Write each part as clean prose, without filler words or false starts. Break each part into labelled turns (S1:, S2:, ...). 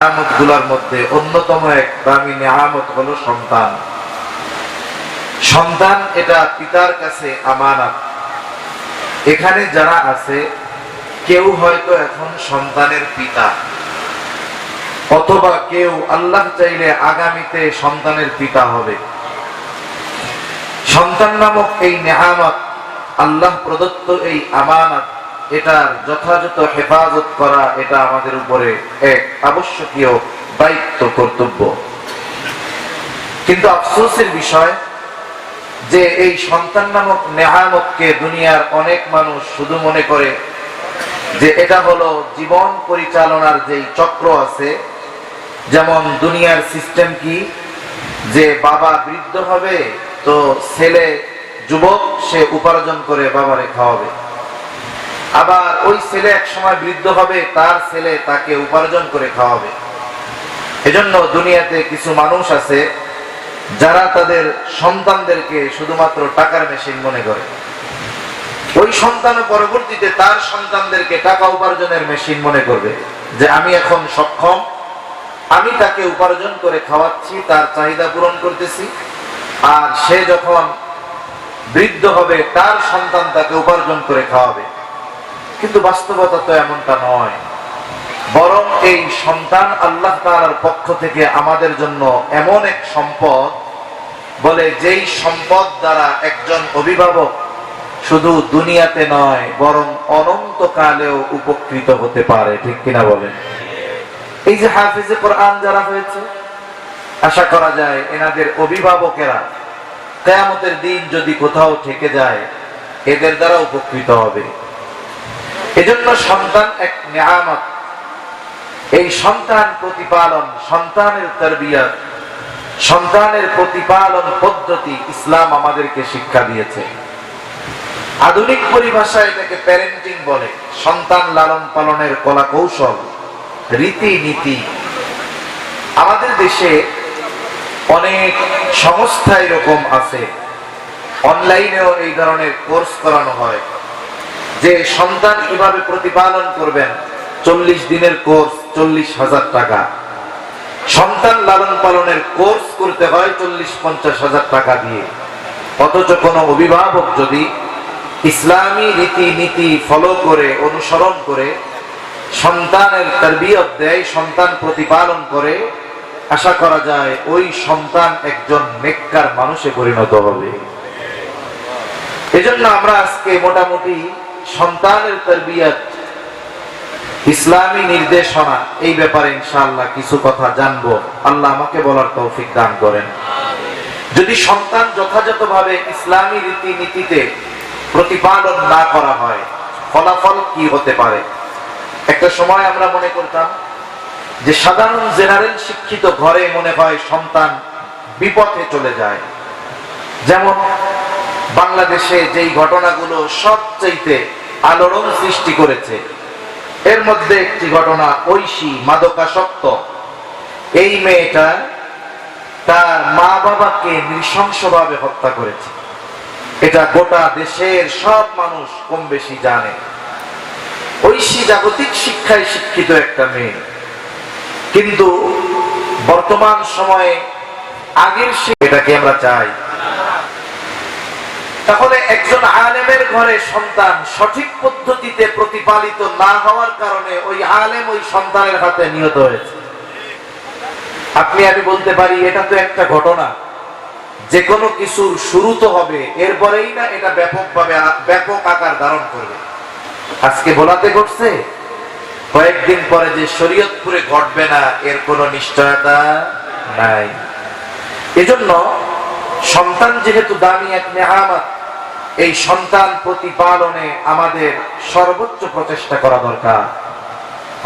S1: নিয়ামতগুলোর মধ্যে অন্যতম এক দামি নিয়ামত হলো সন্তান। সন্তান এটা পিতার কাছে আমানত। এখানে যারা আছে কেউ হয়তো এখন সন্তানের পিতা, অথবা কেউ আল্লাহ চাইলে আগামীতে সন্তানের পিতা হবে। সন্তান নামক এই নিয়ামত, আল্লাহ প্রদত্ত এই আমানত, এটার যথাযথ হেফাজত করা এটা আমাদের উপরে এক আবশ্যকীয় দায়িত্ব, কর্তব্য। কিন্তু আফসোসের বিষয় যে এই সন্তান নামক নেয়ামতকে দুনিয়ার অনেক মানুষ শুধু মনে করে যে এটা হলো জীবন পরিচালনার যেই চক্র আছে, যেমন দুনিয়ার সিস্টেম কি, যে বাবা বৃদ্ধ হবে তো ছেলে যুবক, সে উপার্জন করে বাবারে খাওয়াবে। আবার ওই ছেলে এক সময় বৃদ্ধ হবে, তার ছেলে তাকে উপার্জন করে খাওয়াবে। এজন্য দুনিয়াতে কিছু মানুষ আছে যারা তাদের সন্তানদেরকে শুধুমাত্র টাকার মেশিন মনে করে। ওই সন্তান পরবর্তীতে তার সন্তানদেরকে টাকা উপার্জনের মেশিন মনে করবে, যে আমি এখন সক্ষম, আমি তাকে উপার্জন করে খাওয়াচ্ছি, তার চাহিদা পূরণ করতেছি, আর সে যখন বৃদ্ধ হবে তার সন্তান তাকে উপার্জন করে খাওয়াবে। কিন্তু বাস্তবতা তো এমনটা নয়। বরং এই সন্তান আল্লাহ তাআলার পক্ষ থেকে আমাদের জন্য এমন এক সম্পদ, বলে যেই সম্পদ দ্বারা একজন অভিভাবক শুধু দুনিয়াতে নয় বরং অনন্তকালেও উপকৃত হতে পারে। ঠিক কিনা বলেন? এই যে হাফেজে কোরআন যারা হয়েছে, আশা করা যায় এনাদের অভিভাবকেরা কিয়ামতের দিন যদি কোথাও থেকে যায়, এদের দ্বারা উপকৃত হবে। এজন্য সন্তান এক নিয়ামত। এই সন্তান প্রতিপালন, সন্তানের তারবিয়ত, সন্তানের প্রতিপালন পদ্ধতি ইসলাম আমাদেরকে শিক্ষা দিয়েছে। আধুনিক পরিভাষায় এটাকে প্যারেন্টিং বলে। সন্তান লালন পালনের কলা কৌশল, রীতি নীতি। আমাদের দেশে অনেক সংস্থা এরকম আছে, অনলাইনেও এই ধরনের কোর্স করানো হয়, যে সন্তান কিভাবে প্রতিপালন করবেন। 40 দিনের কোর্স, 40,000 টাকা। সন্তান লালন পালনের কোর্স করতে হয় 40-50 হাজার টাকা দিয়ে। অথচ কোনো অভিভাবক যদি ইসলামী রীতি নীতি ফলো করে, অনুসরণ করে সন্তানের তারবিয়ত দেয়, সন্তান প্রতিপালন করে, আশা করা যায় ওই সন্তান একজন নেককার মানুষে পরিণত হবে। এজন্য আমরা আজকে মোটামুটি সন্তানের তারবিয়ত, ইসলামী নির্দেশনা, এই ব্যাপারে ইনশাআল্লাহ কিছু কথা জানবো। আল্লাহ আমাকে বলার তৌফিক দান করেন। যদি সন্তান যথাযথভাবে ইসলামী রীতি নীতিতে প্রতিপালন না করা হয়, ফলাফল কি হতে পারে? একটা সময় আমরা মনে করতাম যে সাধারণ জেনারেল শিক্ষিত ঘরে মনে হয় সন্তান বিপথে চলে যায়। যেমন বাংলাদেশে যেই ঘটনাগুলো সবচাইতে আলোড়ন সৃষ্টি করেছে, এর মধ্যে একটি ঘটনা ঐশী, মাদকাসক্ত। এই মেয়েটা তার মা বাবাকে নৃশংসভাবে হত্যা করেছে। এটা গোটা দেশের সব মানুষ কম বেশি জানে। ঐশী জাগতিক শিক্ষায় শিক্ষিত একটা মেয়ে, কিন্তু বর্তমান সময়ে আগের এটাকে আমরা চাই। তাহলে একজন আলেমের ঘরে সন্তান সঠিক পদ্ধতিতে প্রতিপালিত না হওয়ার কারণে ওই আলেম ওই সন্তানের হাতে নিহত হয়েছে। আপনি আমি বলতে পারি এটা তো একটা ঘটনা, যে কোনো কিছুর শুরু তো হবে, এরপরেই না এটা ব্যাপকভাবে ব্যাপক আকার ধারণ করবে। আজকে ভোলাতে ঘটছে, কয়েকদিন পরে যে শরীয়তপুরে ঘটবে না এর কোনো নিশ্চয়তা নাই। এজন্য সন্তান যেহেতু দামি এক নেয়ামত, এই সন্তান প্রতিপালনে আমাদের সর্বোচ্চ প্রচেষ্টা করা দরকার।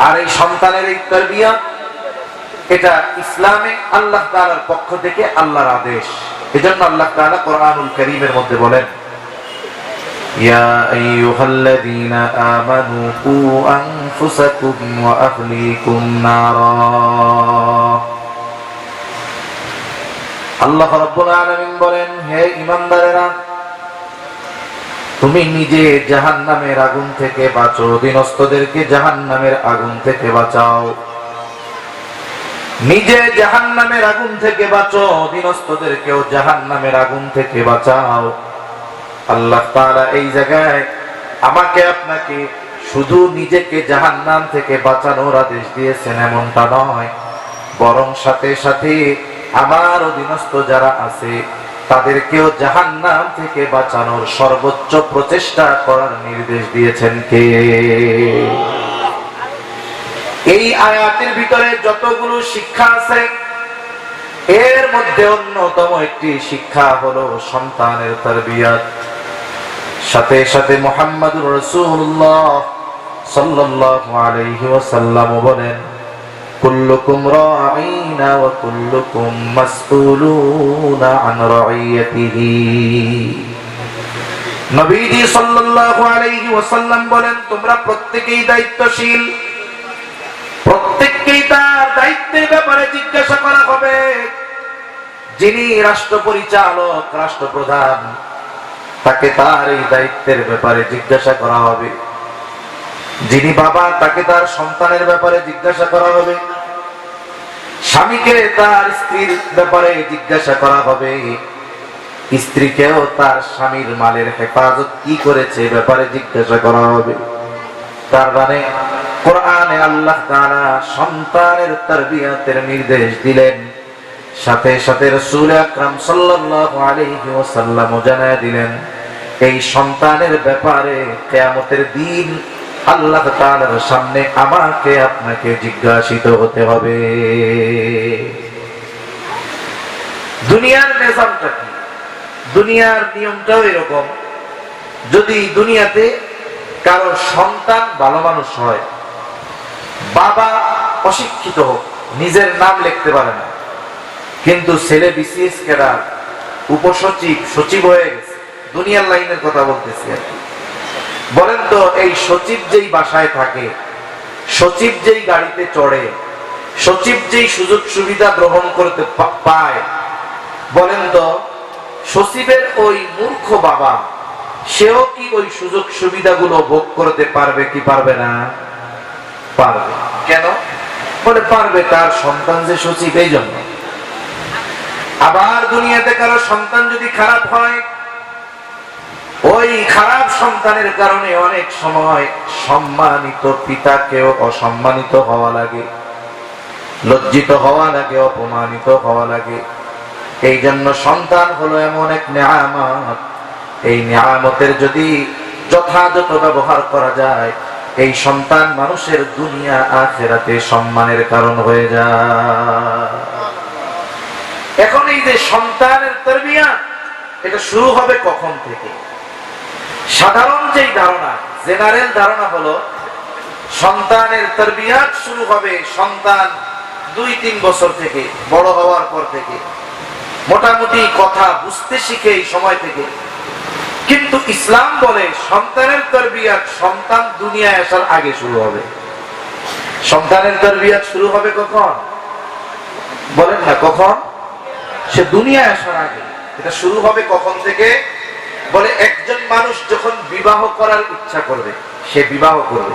S1: আর এই সন্তানের এই তারবিয়ত, এটা ইসলামে আল্লাহ তাআলার পক্ষ থেকে আল্লাহর আদেশ। এজন্য আল্লাহ তাআলা কোরআনুল কারীমের মধ্যে বলেন, ইয়া আইয়ুহাল্লাযীনা আমানু কু আনফুসাকুম ওয়া আহলিকুম নারা। আল্লাহ রাব্বুল আলামিন বলেন, হে ঈমানদারেরা, তুমি নিজে জাহান্নামের আগুন থেকে বাঁচো, অধীনস্থদেরকে জাহান্নামের আগুন থেকে বাঁচাও। নিজে জাহান্নামের আগুন থেকে বাঁচো, অধীনস্থদেরকেও জাহান্নামের আগুন থেকে বাঁচাও। আল্লাহ তাআলা এই জায়গায় আমাকে আপনাকে শুধু নিজেকে জাহান্নাম থেকে বাঁচানোর আদেশ দিয়েছেন এমনটা নয়, বরং সাথে সাথে আমার অধীনস্থ যারা আছে তাদেরকেও জাহান্নাম থেকে বাঁচানোর সর্বোচ্চ প্রচেষ্টা করার নির্দেশ দিয়েছেন কে? এই আয়াতের ভিতরে যতগুলো শিক্ষা আছে এর মধ্যে অন্যতম একটি শিক্ষা হলো সন্তানের তারবিয়াত। সাথে সাথে মুহাম্মদুর রাসূলুল্লাহ সাল্লাল্লাহু আলাইহি ওয়াসাল্লাম বলেন, কুল্লুকুম রাঈনা ওয়া কুল্লুকুম মাসউলুনা আন রাইয়াতিহি। নবীজি সাল্লাল্লাহু আলাইহি ওয়াসাল্লাম বলেন, তোমরা প্রত্যেকেই দায়িত্বশীল, প্রত্যেককেই তার দায়িত্বের ব্যাপারে জিজ্ঞাসা করা হবে। যিনি রাষ্ট্র পরিচালক, রাষ্ট্রপ্রধান, তাকে তার এই দায়িত্বের ব্যাপারে জিজ্ঞাসা করা হবে। যিনি বাবা, তাকে তার সন্তানের ব্যাপারে জিজ্ঞাসা করা হবে। স্বামীকে তার স্ত্রীর ব্যাপারে জিজ্ঞাসা করা হবে। স্ত্রীকেও তার স্বামীর মালের হেফাজত কি করেছে ব্যাপারে জিজ্ঞাসা করা হবে। তার মানে কোরআনে আল্লাহ তাআলা সন্তানের তারবিয়াতের নির্দেশ দিলেন, সাথে সাথে রাসূল আকরাম সাল্লাল্লাহু আলাইহি ওয়াসাল্লাম জানায় দিলেন এই সন্তানের ব্যাপারে কিয়ামতের দিন আল্লাহ তাআলার সামনে আমাকে আপনাকে জিজ্ঞাসিত হতে হবে। দুনিয়ার নিজামটা কি? দুনিয়ার নিয়মটাও এরকম। যদি দুনিয়াতে কারো সন্তান ভালো মানুষ হয়, বাবা অশিক্ষিত হোক, নিজের নাম লিখতে পারে না, কিন্তু ছেলে বিসিএস ক্যাডার, উপসচিব, সচিব হয়ে গেছে, দুনিয়ার লাইনের কথা বলতেছি আর কি। বলেন তো এই সচিব যেই বাসায় থাকে, সচিব যেই গাড়িতে চড়ে, সচিব যেই সুযোগ সুবিধা গ্রহণ করতে পায়, বলেন তো সচিবের ওই মূর্খ বাবা সেও কি ওই সুযোগ সুবিধাগুলো ভোগ করতে পারবে কি পারবে না? পারবে। কেন বলে পারবে? তার সন্তান যে সচিব, এই জন্য। আবার দুনিয়াতে কারো সন্তান যদি খারাপ হয়, ওই খারাপ সন্তানের কারণে অনেক সময় সম্মানিত পিতাকেও অসম্মানিত হওয়া লাগে, লজ্জিত হওয়া লাগে, অপমানিত হওয়া লাগে। এই জন্য সন্তান হলো এমন এক নিয়ামত, এই নিয়ামতের যদি যথাযথ ব্যবহার করা যায়, এই সন্তান মানুষের দুনিয়া আখিরাতে সম্মানের কারণ হয়ে যায়। এখন এই যে সন্তানের তারবিয়াত, এটা শুরু হবে কখন থেকে? সাধারণ যেই ধারণা, জেনারেল ধারণা হলো সন্তানের তারবিয়াত শুরু হবে সন্তান 2-3 বছর থেকে, বড় হওয়ার পর থেকে, মোটামুটি কথা বুঝতে শিখে এই সময় থেকে। কিন্তু ইসলাম বলে সন্তানের তারবিয়াত সন্তান দুনিয়ায় আসার আগে শুরু হবে। সন্তানের তারবিয়াত শুরু হবে কখন? বলেন না কখন? সে দুনিয়ায় আসার আগে। এটা শুরু হবে কখন থেকে? বলে একজন মানুষ যখন বিবাহ করার ইচ্ছা করবে, সে বিবাহ করবে।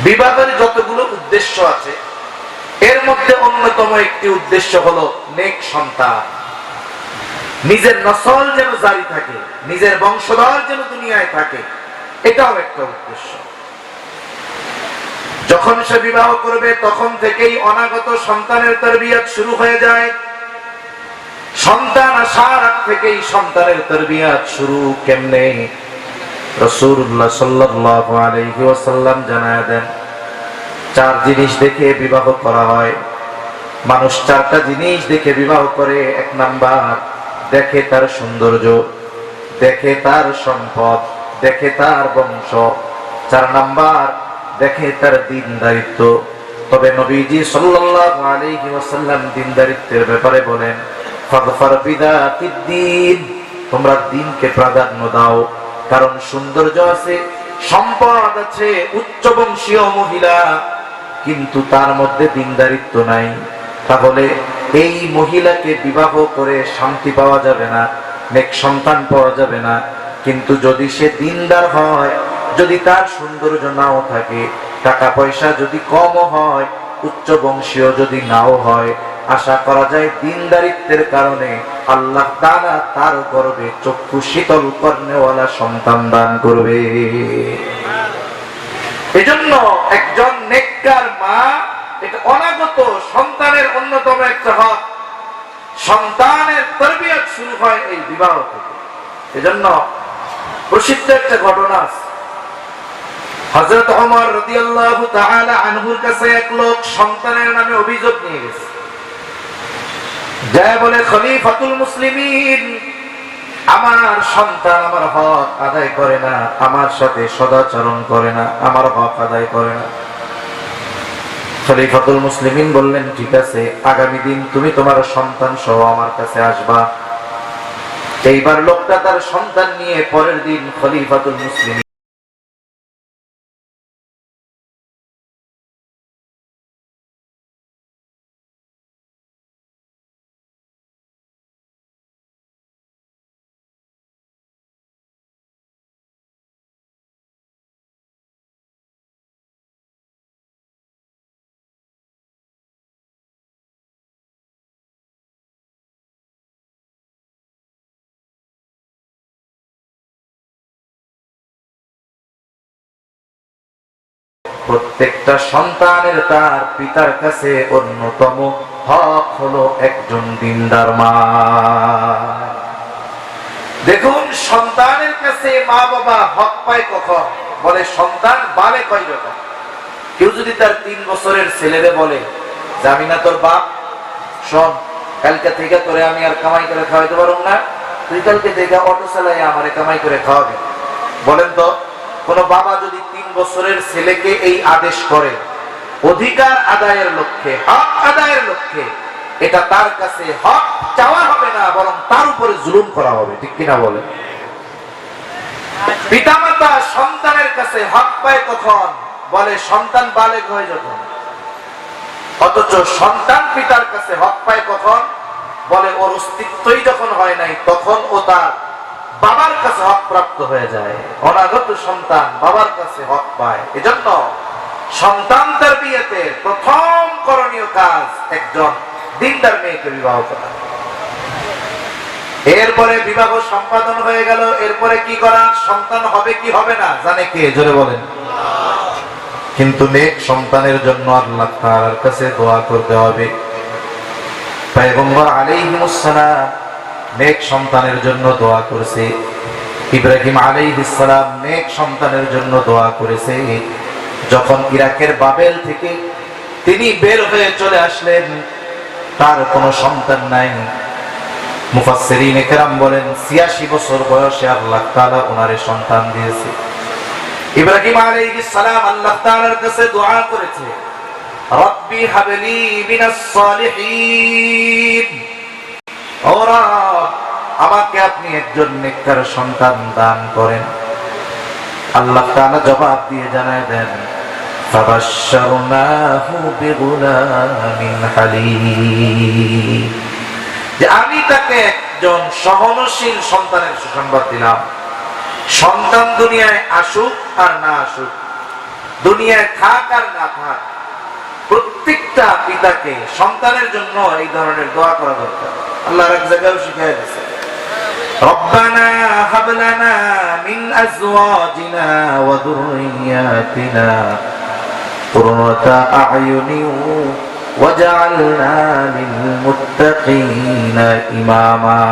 S1: বিবাহের যতগুলো উদ্দেশ্য আছে এর মধ্যে অন্যতম একটি উদ্দেশ্য হলো নেক সন্তান, নিজের নসল যেন জারি থাকে, নিজের বংশধর যেন দুনিয়ায় থাকে, এটাও একটা উদ্দেশ্য। যখন সে বিবাহ করবে তখন থেকেই অনাগত সন্তানের তারবিয়াত শুরু হয়ে যায়। সন্তান আসার আগ থেকেই সন্তানের তারবিয়াত শুরু। কেমনে? রাসূলুল্লাহ সাল্লাল্লাহু আলাইহি ওয়াসাল্লাম জানায় দেন 4 জিনিস দেখে বিবাহ করা হয়। মানুষ 4টা জিনিস দেখে বিবাহ করে। 1 নাম্বার, দেখে তার সৌন্দর্য, দেখে তার সম্পদ, দেখে তার বংশ। 4 নাম্বার, দেখে তার দিনদারিত্ব। তবে নবীজি সাল্লাল্লাহু আলাইহি ওয়াসাল্লাম দিনদারিত্বের ব্যাপারে বলেন, ফাযফার বিযাতিদ দ্বীন, তোমরা দ্বীনকে প্রাধান্য দাও। কারণ সৌন্দর্য আছে, সম্পদ আছে, উচ্চ বংশীয় মহিলা, কিন্তু তার মধ্যে দিনদারিত্ব নাই, তাহলে এই মহিলাকে বিবাহ করে শান্তি পাওয়া যাবে না, নেক সন্তান পাওয়া যাবে না। কিন্তু যদি সে দিনদার হয়, যদি তার সৌন্দর্য নাও থাকে, টাকা পয়সা যদি কম হয়, উচ্চ বংশীয় যদি নাও হয়, আশা করা যায় দিনদারিত্বের কারণে আল্লাহ তাআলা তার গর্ভে চক্ষু শীতল করনেওয়ালা সন্তান দান করবে। এজন্য একজন নেককার মা, এটা অনাগত সন্তানের অন্যতম একটা হক। সন্তানের তরবিয়ত শুরু হয় এই বিবাহ থেকে। এজন্য প্রসিদ্ধ একটা ঘটনা আছে। হযরত ওমর রাদিয়াল্লাহু তাআলা আনহুর কাছে এক লোক সন্তানের নামে অভিযোগ নিয়ে গেছে। যায় বলে, খলিফাতুল মুসলিমিন, আমার সন্তান আমার হক আদায় করে না, আমার সাথে সদাচরণ করে না, আমার হক আদায় করে না। খলিফাতুল মুসলিমিন বললেন, ঠিক আছে, আগামী দিন তুমি তোমার সন্তান সহ আমার কাছে আসবা। এইবার লোকটা তার সন্তান নিয়ে পরের দিন খলিফাতুল মুসলিমিন প্রত্যেকটা সন্তানের তার পিতার কাছে অন্যতম হক হলো একজন দিনদার মা। দেখুন, সন্তানের কাছে মা বাবা হক পায় কখন? বলে সন্তান বালেক হয় যখন। কেউ যদি তার 3 বছরের ছেলেরে বলে যে আমি না তোর বাপ, শোন, কালকে থেকে তোরে আমি আর কামাই করে খাওয়াইতে পারব না, তুই কালকে থেকে অটো চালাই আমারে কামাই করে খাওয়াবি। বলেন তো, কোন বাবা যদি 3 বছরের ছেলেকে এই আদেশ করে অধিকার আদায়ের লক্ষ্যে, হক আদায়ের লক্ষ্যে, এটা তার কাছে হক চাওয়া হবে না, বরং তার উপরে জুলুম করা হবে। ঠিক কিনা বলে? পিতামাতা সন্তানের কাছে হক পায় কখন? বলে সন্তান বালেগ হয় যখন। অথচ সন্তান পিতার কাছে হক পায় কখন? বলে ওর অস্তিত্বই যখন হয় নাই, তখন ও তার বাবার কাছে হক প্রাপ্ত হয়ে যায়। অনাগত সন্তান বাবার কাছে হক পায়। এজন্য সন্তান তারবিয়াতে প্রথম করণীয় কাজ একজন দিনদার মেয়েকে বিবাহ করা। এরপরে বিবাহ সম্পাদন হয়ে গেল, এরপরে কি করা? সন্তান হবে কি হবে না জানে কে? জোরে বলেন। কিন্তু নেক সন্তানের জন্য আল্লাহ তাআলার কাছে দোয়া করতে হবে। পয়গম্বর আলাইহিস সালাম নেক সন্তানের জন্য দোয়া করেছে। ইব্রাহিম আলাইহিস সালাম নেক সন্তানের জন্য দোয়া করেছে। যখন ইরাকের বাবেল থেকে তিনি বের হয়ে চলে আসলেন, তার কোনো সন্তান নাই। মুফাসসিরিন কেরাম বলেন ৮৬ বছর বয়সে আল্লাহ তাআলা ওনারে সন্তান দিয়েছে। ইব্রাহিম আলাইহিস সালাম আল্লাহ তাআলার কাছে দোয়া করেছে, রব্বি হাবলি মিনাস সালিহিন, ও রব, আমাকে আপনি একজন নেককার সন্তান দান করেন। আল্লাহ তাআলা জবাব দিয়ে জানায় দেন, ফাবাশশারনাহু বিগুলামিন হালিম, যে আমি তাকে একজন সহনশীল সন্তানের সুসংবাদ দিলাম। সন্তান দুনিয়ায় আসুক আর না আসুক, দুনিয়ায় থাক আর না থাক, প্রত্যেকটা পিতাকে সন্তানের জন্য এই ধরনের দোয়া করা দরকার। আল্লাহ এক জায়গায় শিখিয়ে দিয়েছে, রব্বানা হাব লানা মিন আজওয়াজিনা ওয়া যুররিয়াতিনা কুররাতা আ'য়ুনিন ওয়াজআলনা লিল মুত্তাকিনা ইমামা।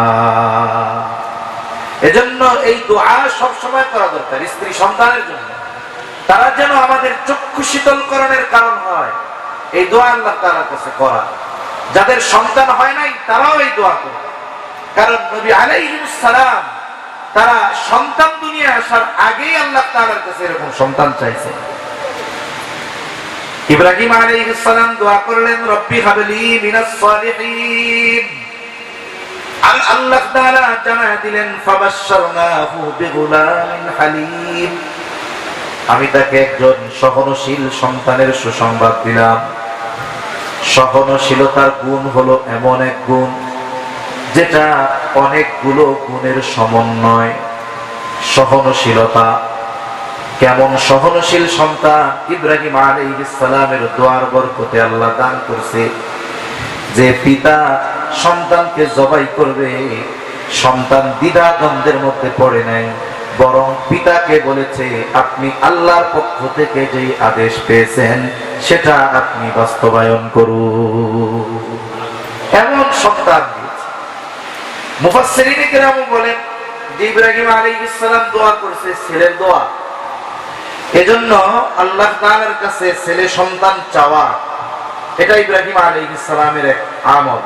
S1: এজন্য এই দোয়া সব সময় করা দরকার স্ত্রী সন্তানের জন্য। তারা যেন আমাদের চক্ষু শীতলকরণের কারণ হয়, এই দোয়া আল্লাহ তাআলার কাছে করা। যাদের সন্তান হয় নাই তারাও এই দোয়া করে, কারণ নবী আলাইহিস সালাম তারা সন্তান দুনিয়ায় আসার আগেই আল্লাহ তাআলার কাছে এরকম সন্তান চাইছে। ইব্রাহিম আলাইহিস সালাম দোয়া করলেন, রব্বি হাবলি মিনাস সালিহিন। আল্লাহ তাআলা জানায় দিলেন, ফাবাশশারনাহু বিগুলামিন হালিম, আমি তাকে একজন সহনশীল সন্তানের সুসংবাদ দিলাম। সহনশীলতার গুণ হলো এমন এক গুণ যেটা অনেকগুলো গুণের সমন্বয়। সহনশীলতা কেমন সহনশীল সন্তান ইব্রাহিম আলাইহিস সালামের দোয়ার বরকতে আল্লাহ দান করছে যে পিতা সন্তানকে জবাই করবে, সন্তান দ্বিধা দ্বন্দ্বের মধ্যে পড়ে নাই, বরং পিতাকে বলেছে আপনি আল্লাহর পক্ষ থেকে যে আদেশ পেয়েছেন সেটা আপনি বাস্তবায়ন করুন। এমন সন্তান দিয়েছে। মুফাসসিরিনে কেরাম বলেন যে ইব্রাহিম আলাইহিস সালাম দোয়া করছে ছেলের দোয়া, এজন্য আল্লাহ তাআলার কাছে ছেলে সন্তান চাওয়া এটা ইব্রাহিম আলাইহিস সালামের এক আমল।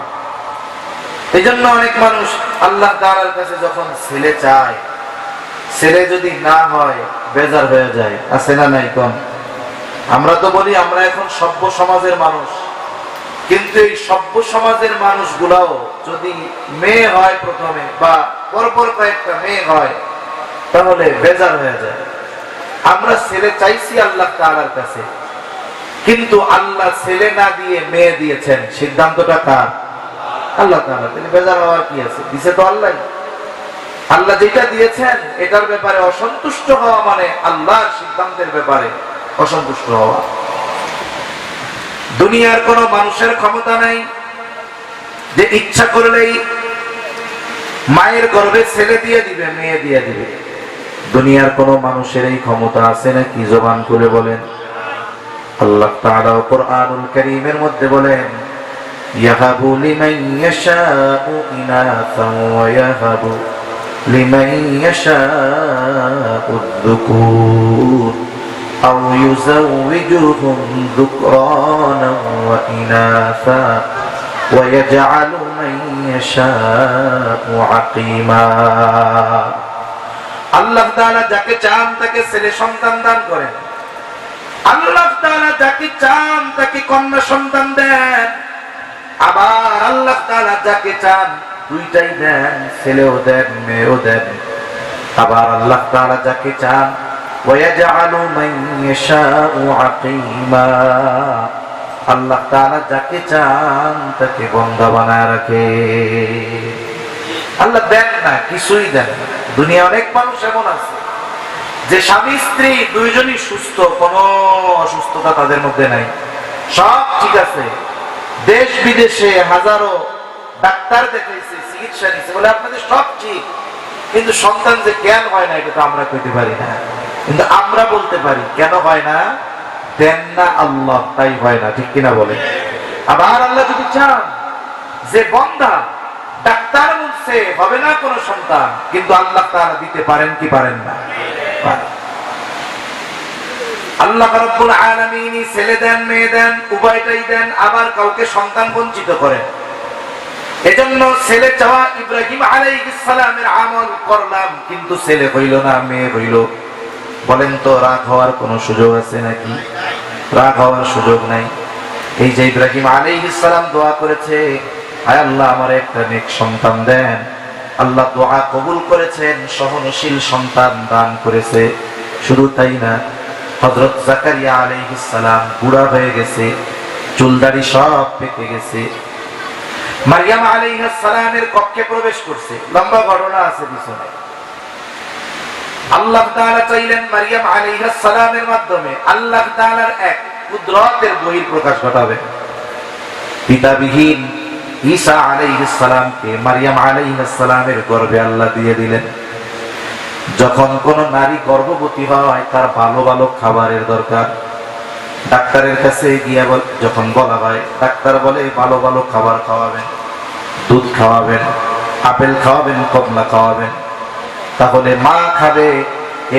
S1: এজন্য অনেক মানুষ আল্লাহ তাআলার কাছে যখন ছেলে চায়, ছেলে যদি না হয় বেজার হয়ে যায়, আছে না নাই কোন? আমরা তো বলি আমরা এখন সভ্য সমাজের মানুষ, কিন্তু এই সভ্য সমাজের মানুষগুলাও যদি মেয়ে হয় প্রথমে বা পরপর কয়েকটা মেয়ে হয় তাহলে বেজার হয়ে যায়। আমরা ছেলে চাইছি আল্লাহ তাআলার কাছে, কিন্তু আল্লাহ ছেলে না দিয়ে মেয়ে দিয়েছেন, সিদ্ধান্তটা কার? আল্লাহ তাআলা। তাহলে বেজার হওয়ার কি আছে? দিছে তো আল্লাহ। আল্লাহ যেটা দিয়েছেন এটার ব্যাপারে অসন্তুষ্ট হওয়া মানে আল্লাহর সিদ্ধান্তের ব্যাপারে অসন্তুষ্ট হওয়া। দুনিয়ার কোন মানুষের ক্ষমতা নাই যে ইচ্ছা করলেই মায়ের গর্ভে ছেলে দিয়ে দিবে, মেয়ে দিয়ে দিবে। দুনিয়ার কোন মানুষের এই ক্ষমতা আছে নাকি? জবান খুলে বলেন। আল্লাহ তাআলা কুরআনুল কারীমের মধ্যে বলেন ইয়াহাবু লিমান ইয়াশাউ ইনাসা ওয়া ইয়াহাবু লিমান ইয়াশাউ যুকুর আও ইউযাওয়িজুহুম যুকরানা ওয়া ইনাসা ওয়া ইয়াজআলু মান ইয়াশাউ আকীমা। আল্লাহ তাআলা যাকে চান তাকে ছেলে সন্তান দান করেন, আল্লাহ তাআলা যাকে চান তাকে কন্যা সন্তান দেন, আবার আল্লাহ তাআলা যাকে চান দুইটাই দেন, ছেলেও দেন মেয়েও দেন। আবার আল্লাহ তাআলা যাকে চান ওয়ায়াজআলু মান ইয়াশাউ আকীমা, আল্লাহ তাআলা যাকে চান তাকে বান্দা বানায় রাখে। আল্লাহ দেন না, কিছুই দেন না। দুনিয়া অনেক মানুষ এমন আছে যে স্বামী স্ত্রী দুইজনই সুস্থ, কোনো অসুস্থতা তাদের মধ্যে নাই, সব ঠিক আছে, দেশ বিদেশে হাজারো ডাক্তার দেখাইছে, চিকিৎসা নিচ্ছে, বলে আপনাদের সব ঠিক, কিন্তু সন্তান যে জ্ঞান হয় না এটা তো আমরা কইতে পারি না। কিন্তু আমরা বলতে পারি কেন হয় না? দেন না আল্লাহ, তাই হয় না। ঠিক কিনা বলে? আবার আল্লাহ যদি চান যে বান্দা ডাক্তার বলছে হবে না কোন সন্তান, কিন্তু আল্লাহ তাআলা দিতে পারেন কি পারেন না? আল্লাহ রাব্বুল আলামিন ছেলে দেন মেয়ে দেন উভয়টাই দেন, আবার কাউকে সন্তান বঞ্চিত করেন। এজন্য ছেলে চাওয়া ইব্রাহিম আলাইহিস সালামের আমল করলাম, কিন্তু ছেলে হইল না, মেয়ে হইল। বলেন তো রাগ হওয়ার কোন সুযোগ আছে নাকি? রাগ হওয়ার সুযোগ নাই। এই যে ইব্রাহিম আলাইহিস সালাম দোয়া করেছে, আয় আল্লাহ আমার একটা নেক সন্তান দেন, আল্লাহ দোয়া কবুল করেছেন, সহনশীল সন্তান দান করেছে। শুধু তাই না, হযরত জাকারিয়া আলাইহিস সালাম বুড়া হয়ে গেছে, চুলদাড়ি সব পেকে গেছে। মারইয়াম আলাইহিস সালামের কক্ষে প্রবেশ করছে, লম্বা ঘটনা আছে পিছনে। আল্লাহ তাআলা চাইলেন মারইয়াম আলাইহিস সালামের মাধ্যমে আল্লাহ তাআলার এক কুদরতের বহিঃপ্রকাশ ঘটাবে। পিতাবিহীন ঈসা আলাইহিস সালামকে মারইয়াম আলাইহিস সালামের গর্ভে আল্লাহ দিয়ে দিলেন। যখন কোন নারী গর্ভবতী হয় তার ভালো ভালো খাবারের দরকার। ডাক্তারের কাছে গিয়ে যখন বলা হয়, ডাক্তার বলে ভালো ভালো খাবার খাওয়াবেন, দুধ খাওয়াবেন, আপেল খাওয়াবেন, কমলা খাওয়াবেন, তাহলে মা খাবে,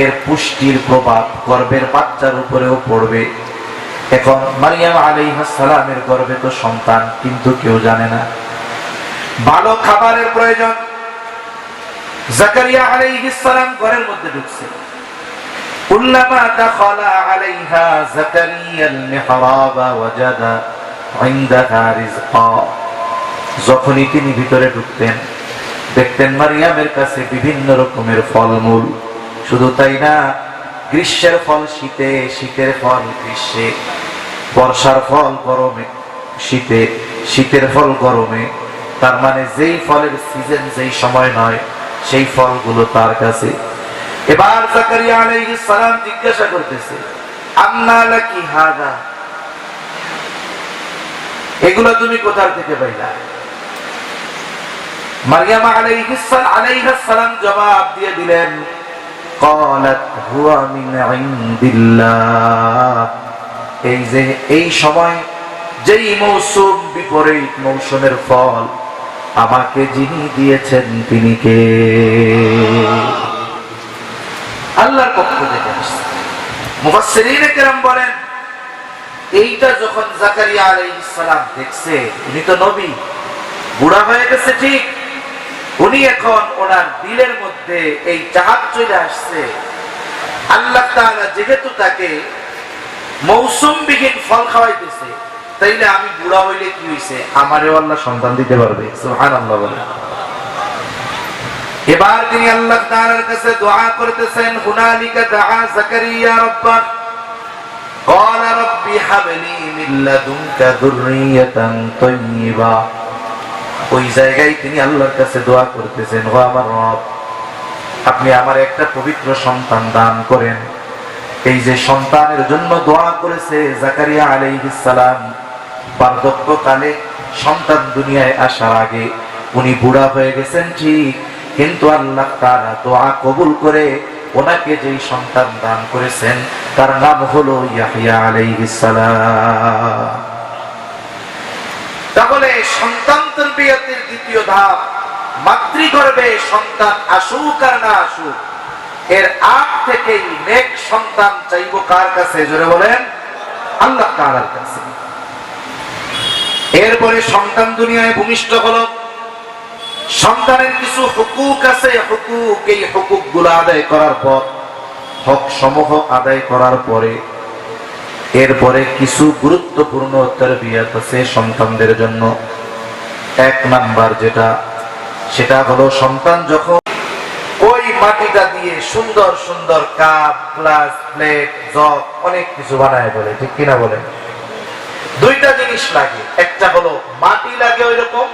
S1: এর পুষ্টির প্রভাব গর্ভের বাচ্চার উপরেও পড়বে। এখন মারইয়াম আলাইহিস সালামের গর্ভে তো সন্তান, কিন্তু কেউ জানে না। ভালো খাবারের প্রয়োজন। জাকারিয়া আলাইহিস সালাম ঘরের মধ্যে ঢুকছে। কুল্লামা দাখালা আলাইহা জাকারিয়াল মিহরাবা ওয়াজাদা ইনদাহা রিজকা, যখনই তিনি ভিতরে ঢুকতেন দেখতেন মারইয়ামের কাছে বিভিন্ন রকমের ফলমূল। শুধু তাই না, গ্রীষ্মের ফল শীতে, শীতের ফল গ্রীষ্মে, বর্ষার ফল গরমে, শীতে, শীতের ফল গরমে। তার মানে যেই ফলের সিজন যেই সময় নয় সেই ফলগুলো তার কাছে। এবার জাকারিয়া আলাইহিস সালাম জিজ্ঞাসা করতেছে, আন্না লাকি হাযা, এগুলো তুমি কোথা থেকে পাইলা? মারইয়াম আলাইহিস সালাম জবাব দিয়ে দিলেন, ক্বালাত হুয়া মিন ইনদিল্লাহ, এই যে এই সময় যেই মৌসুম বিপরীত মৌসুমের ফল আমাকে যিনি দিয়েছেন তিনি কে? আল্লাহর পক্ষ থেকে আসছে। মুফাসসিরিনে কেরাম বলেন, এইটা যখন জাকারিয়া আলাইহিস সালাম দেখছে, উনি তো নবী, বুড়া হয়ে গেছে ঠিক, উনি এখন ওনার দিলের মধ্যে এই চাহাত চলে আসছে, আল্লাহ তাআলা যেহেতু তাকে মৌসুমবিহীন ফল খাওয়াইতেছে, তাইলে আমি বুড়া হইলে কি হইছে, আমারও আল্লাহ সন্তান দিতে পারবে। সুবহানাল্লাহ বলে। এবার তিনি আল্লাহ তাআলার কাছে দোয়া করতেছেন, হুনালিকা দাআ জাকারিয়া রাব্বাহ ক্বালা রাব্বি হাবলি মিন লাদুনকা যুররিয়াতান তাইয়্যিবা। ওই জায়গায় তিনি আল্লাহর কাছে দোয়া করতেছেন, ও আমার রব, আপনি আমার একটা পবিত্র সন্তান দান করেন। এই যে সন্তানের জন্য দোয়া করেছে জাকারিয়া আলাইহিস সালাম, বার্ধক্যকালে সন্তান দুনিয়ায় আসার আগে উনি বুড়া হয়ে গেছেন ঠিক, কিন্তু আল্লাহ তাআলা দোয়া কবুল করে ওনাকে যেই সন্তান দান করেছেন তার নাম হলো ইয়াহইয়া আলাইহিস সালাম। তাহলে সন্তান তরবিয়তের দ্বিতীয় ধাপ, মাতৃগর্ভে সন্তান আসুক আর না আসুক, এর আগ থেকেই নেক সন্তান চাইবো কার কাছে? জোরে বলেন, আল্লাহ তাআলার কাছে। এরপরে সন্তান দুনিয়ায় ভূমিষ্ঠ হলো, সন্তানের কিছু হুকুক আছে, হুকুক, এই হুকুক গুলো আদায় করার পর, হক সমূহ আদায় করার পরে এরপরে কিছু গুরুত্বপূর্ণ তারবিয়াত আছে সন্তানদের জন্য। এক নাম্বার যেটা, সেটা হলো সন্তান যখন ওই মাটিটা দিয়ে সুন্দর সুন্দর কাপ, গ্লাস, প্লেট, জগ অনেক কিছু বানায় বলে, ঠিক কিনা বলে? দুইটা জিনিস লাগে, একটা হলো মাটি লাগে ওই রকম,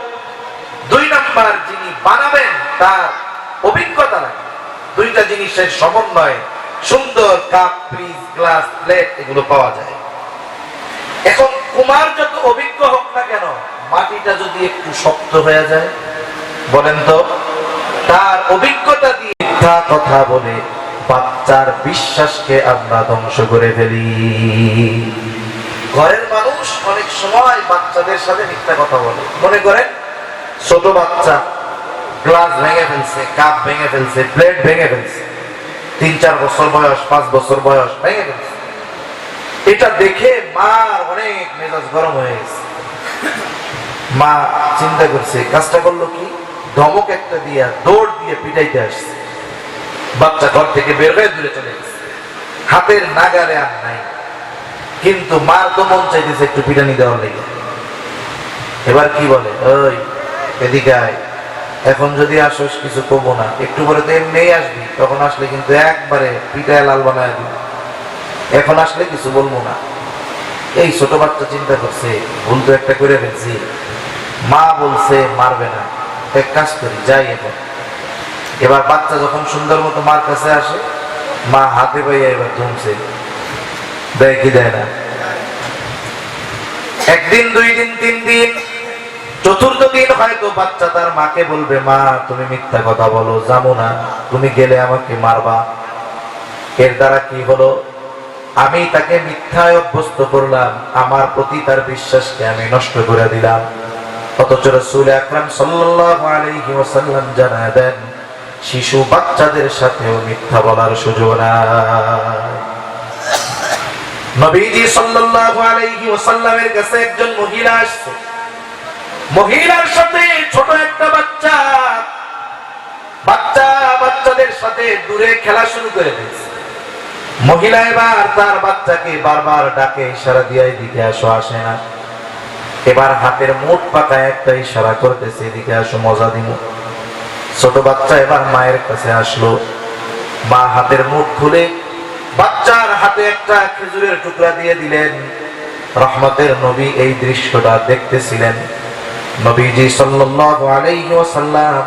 S1: দুই নাম্বার যিনি বানাবেন তার অভিজ্ঞতা লাগে। দুইটা জিনিসের সমন্বয়ে সুন্দর কাপ, পিস, গ্লাস, প্লেট এগুলো পাওয়া যায়। এখন কুমার যত অভিজ্ঞ হোক না কেন, মাটিটা যদি একটু শক্ত হয়ে যায়, বলেন তো, তার অভিজ্ঞতা দিয়ে মিথ্যা কথা বলে বাচ্চার বিশ্বাসকে আমরা ধ্বংস করে ফেলি। ঘরের মানুষ অনেক সময় বাচ্চাদের সাথে মিথ্যা কথা বলে, মনে করেন ছোট বাচ্চা গ্লাস ভেঙে ফেলছে, কাপ ভেঙে ফেলছে, প্লেট ভেঙে ফেলছে, 3-4 বছর বয়স, 5 বছর বয়স, ভেঙে ফেলছে। এটা দেখে মার অনেক মেজাজ গরম হয়ে গেছে। মা চিন্তা করছে, কাজটা করলো কি, ধমক একটা দিয়া দৌড় দিয়ে পিটাইতে আসছে। বাচ্চা ঘর থেকে বের হয়ে দূরে চলে গেছে, হাতের নাগারে আর নাই, কিন্তু মার তো মন চাইতেছে একটু পিটানি দেওয়ার লেগে। এবার কি বলে, ওই এদিকে আয়, এখন যদি আসোস কিছু কমবো না, একটু পরে তো এমনি আসবি, তখন আসলে কিন্তু একবারে পিটায় লাল বানায় দিবি, এখন আসলে কিছু বলবো না। এই ছোট বাচ্চা চিন্তা করছে, ভুল তো একটা করে ফেলছি, মা বলছে মারবে না, এক কাজ করি, যাই এখন। এবার বাচ্চা যখন সুন্দর মতো মার কাছে আসে, মা হাতে পাইয়া এবার ধুমছে, দেয় কি দেয় না। একদিন, 2 দিন, 3 দিন, চতুর্থ দিন হয়তো বাচ্চা তার মাকে বলবে, মা তুমি মিথ্যা কথা বলো, যাবো না, তুমি গেলে আমাকে মারবা। এর দ্বারা কি হলো, আমি তাকে মিথ্যায় অভ্যস্ত করলাম, আমার প্রতি তার বিশ্বাসকে আমি নষ্ট করে দিলাম। অথচ রাসূল আকরাম সাল্লাল্লাহু আলাইহি ওয়াসাল্লাম জানায় দেন, শিশু বাচ্চাদের সাথেও মিথ্যা বলার সুযোগ নাই। নবীজি সাল্লাল্লাহু আলাইহি ওয়াসাল্লামের কাছে একজন মহিলা আসছে, মহিলার সাথে ছোট একটা বাচ্চা, বাচ্চাদের সাথে দূরে খেলা শুরু করে দিয়েছে। মহিলা এবার তার বাচ্চাকে বারবার ডাকে, ইশারা দিয়ে এদিকে আসো, আসে না। এবার হাতের মুঠ পাকায় একটা ইশারা করতেছে, এদিকে আসো, মজা দিব। ছোট বাচ্চা এবার মায়ের কাছে আসলো, মা হাতের মুঠ খুলে বাচ্চার হাতে একটা খেজুরের টুকরা দিয়ে দিলেন। রহমতের নবী এই দৃশ্যটা দেখতেছিলেন। নবীজি সাল্লাল্লাহু আলাইহি ওয়াসাল্লাম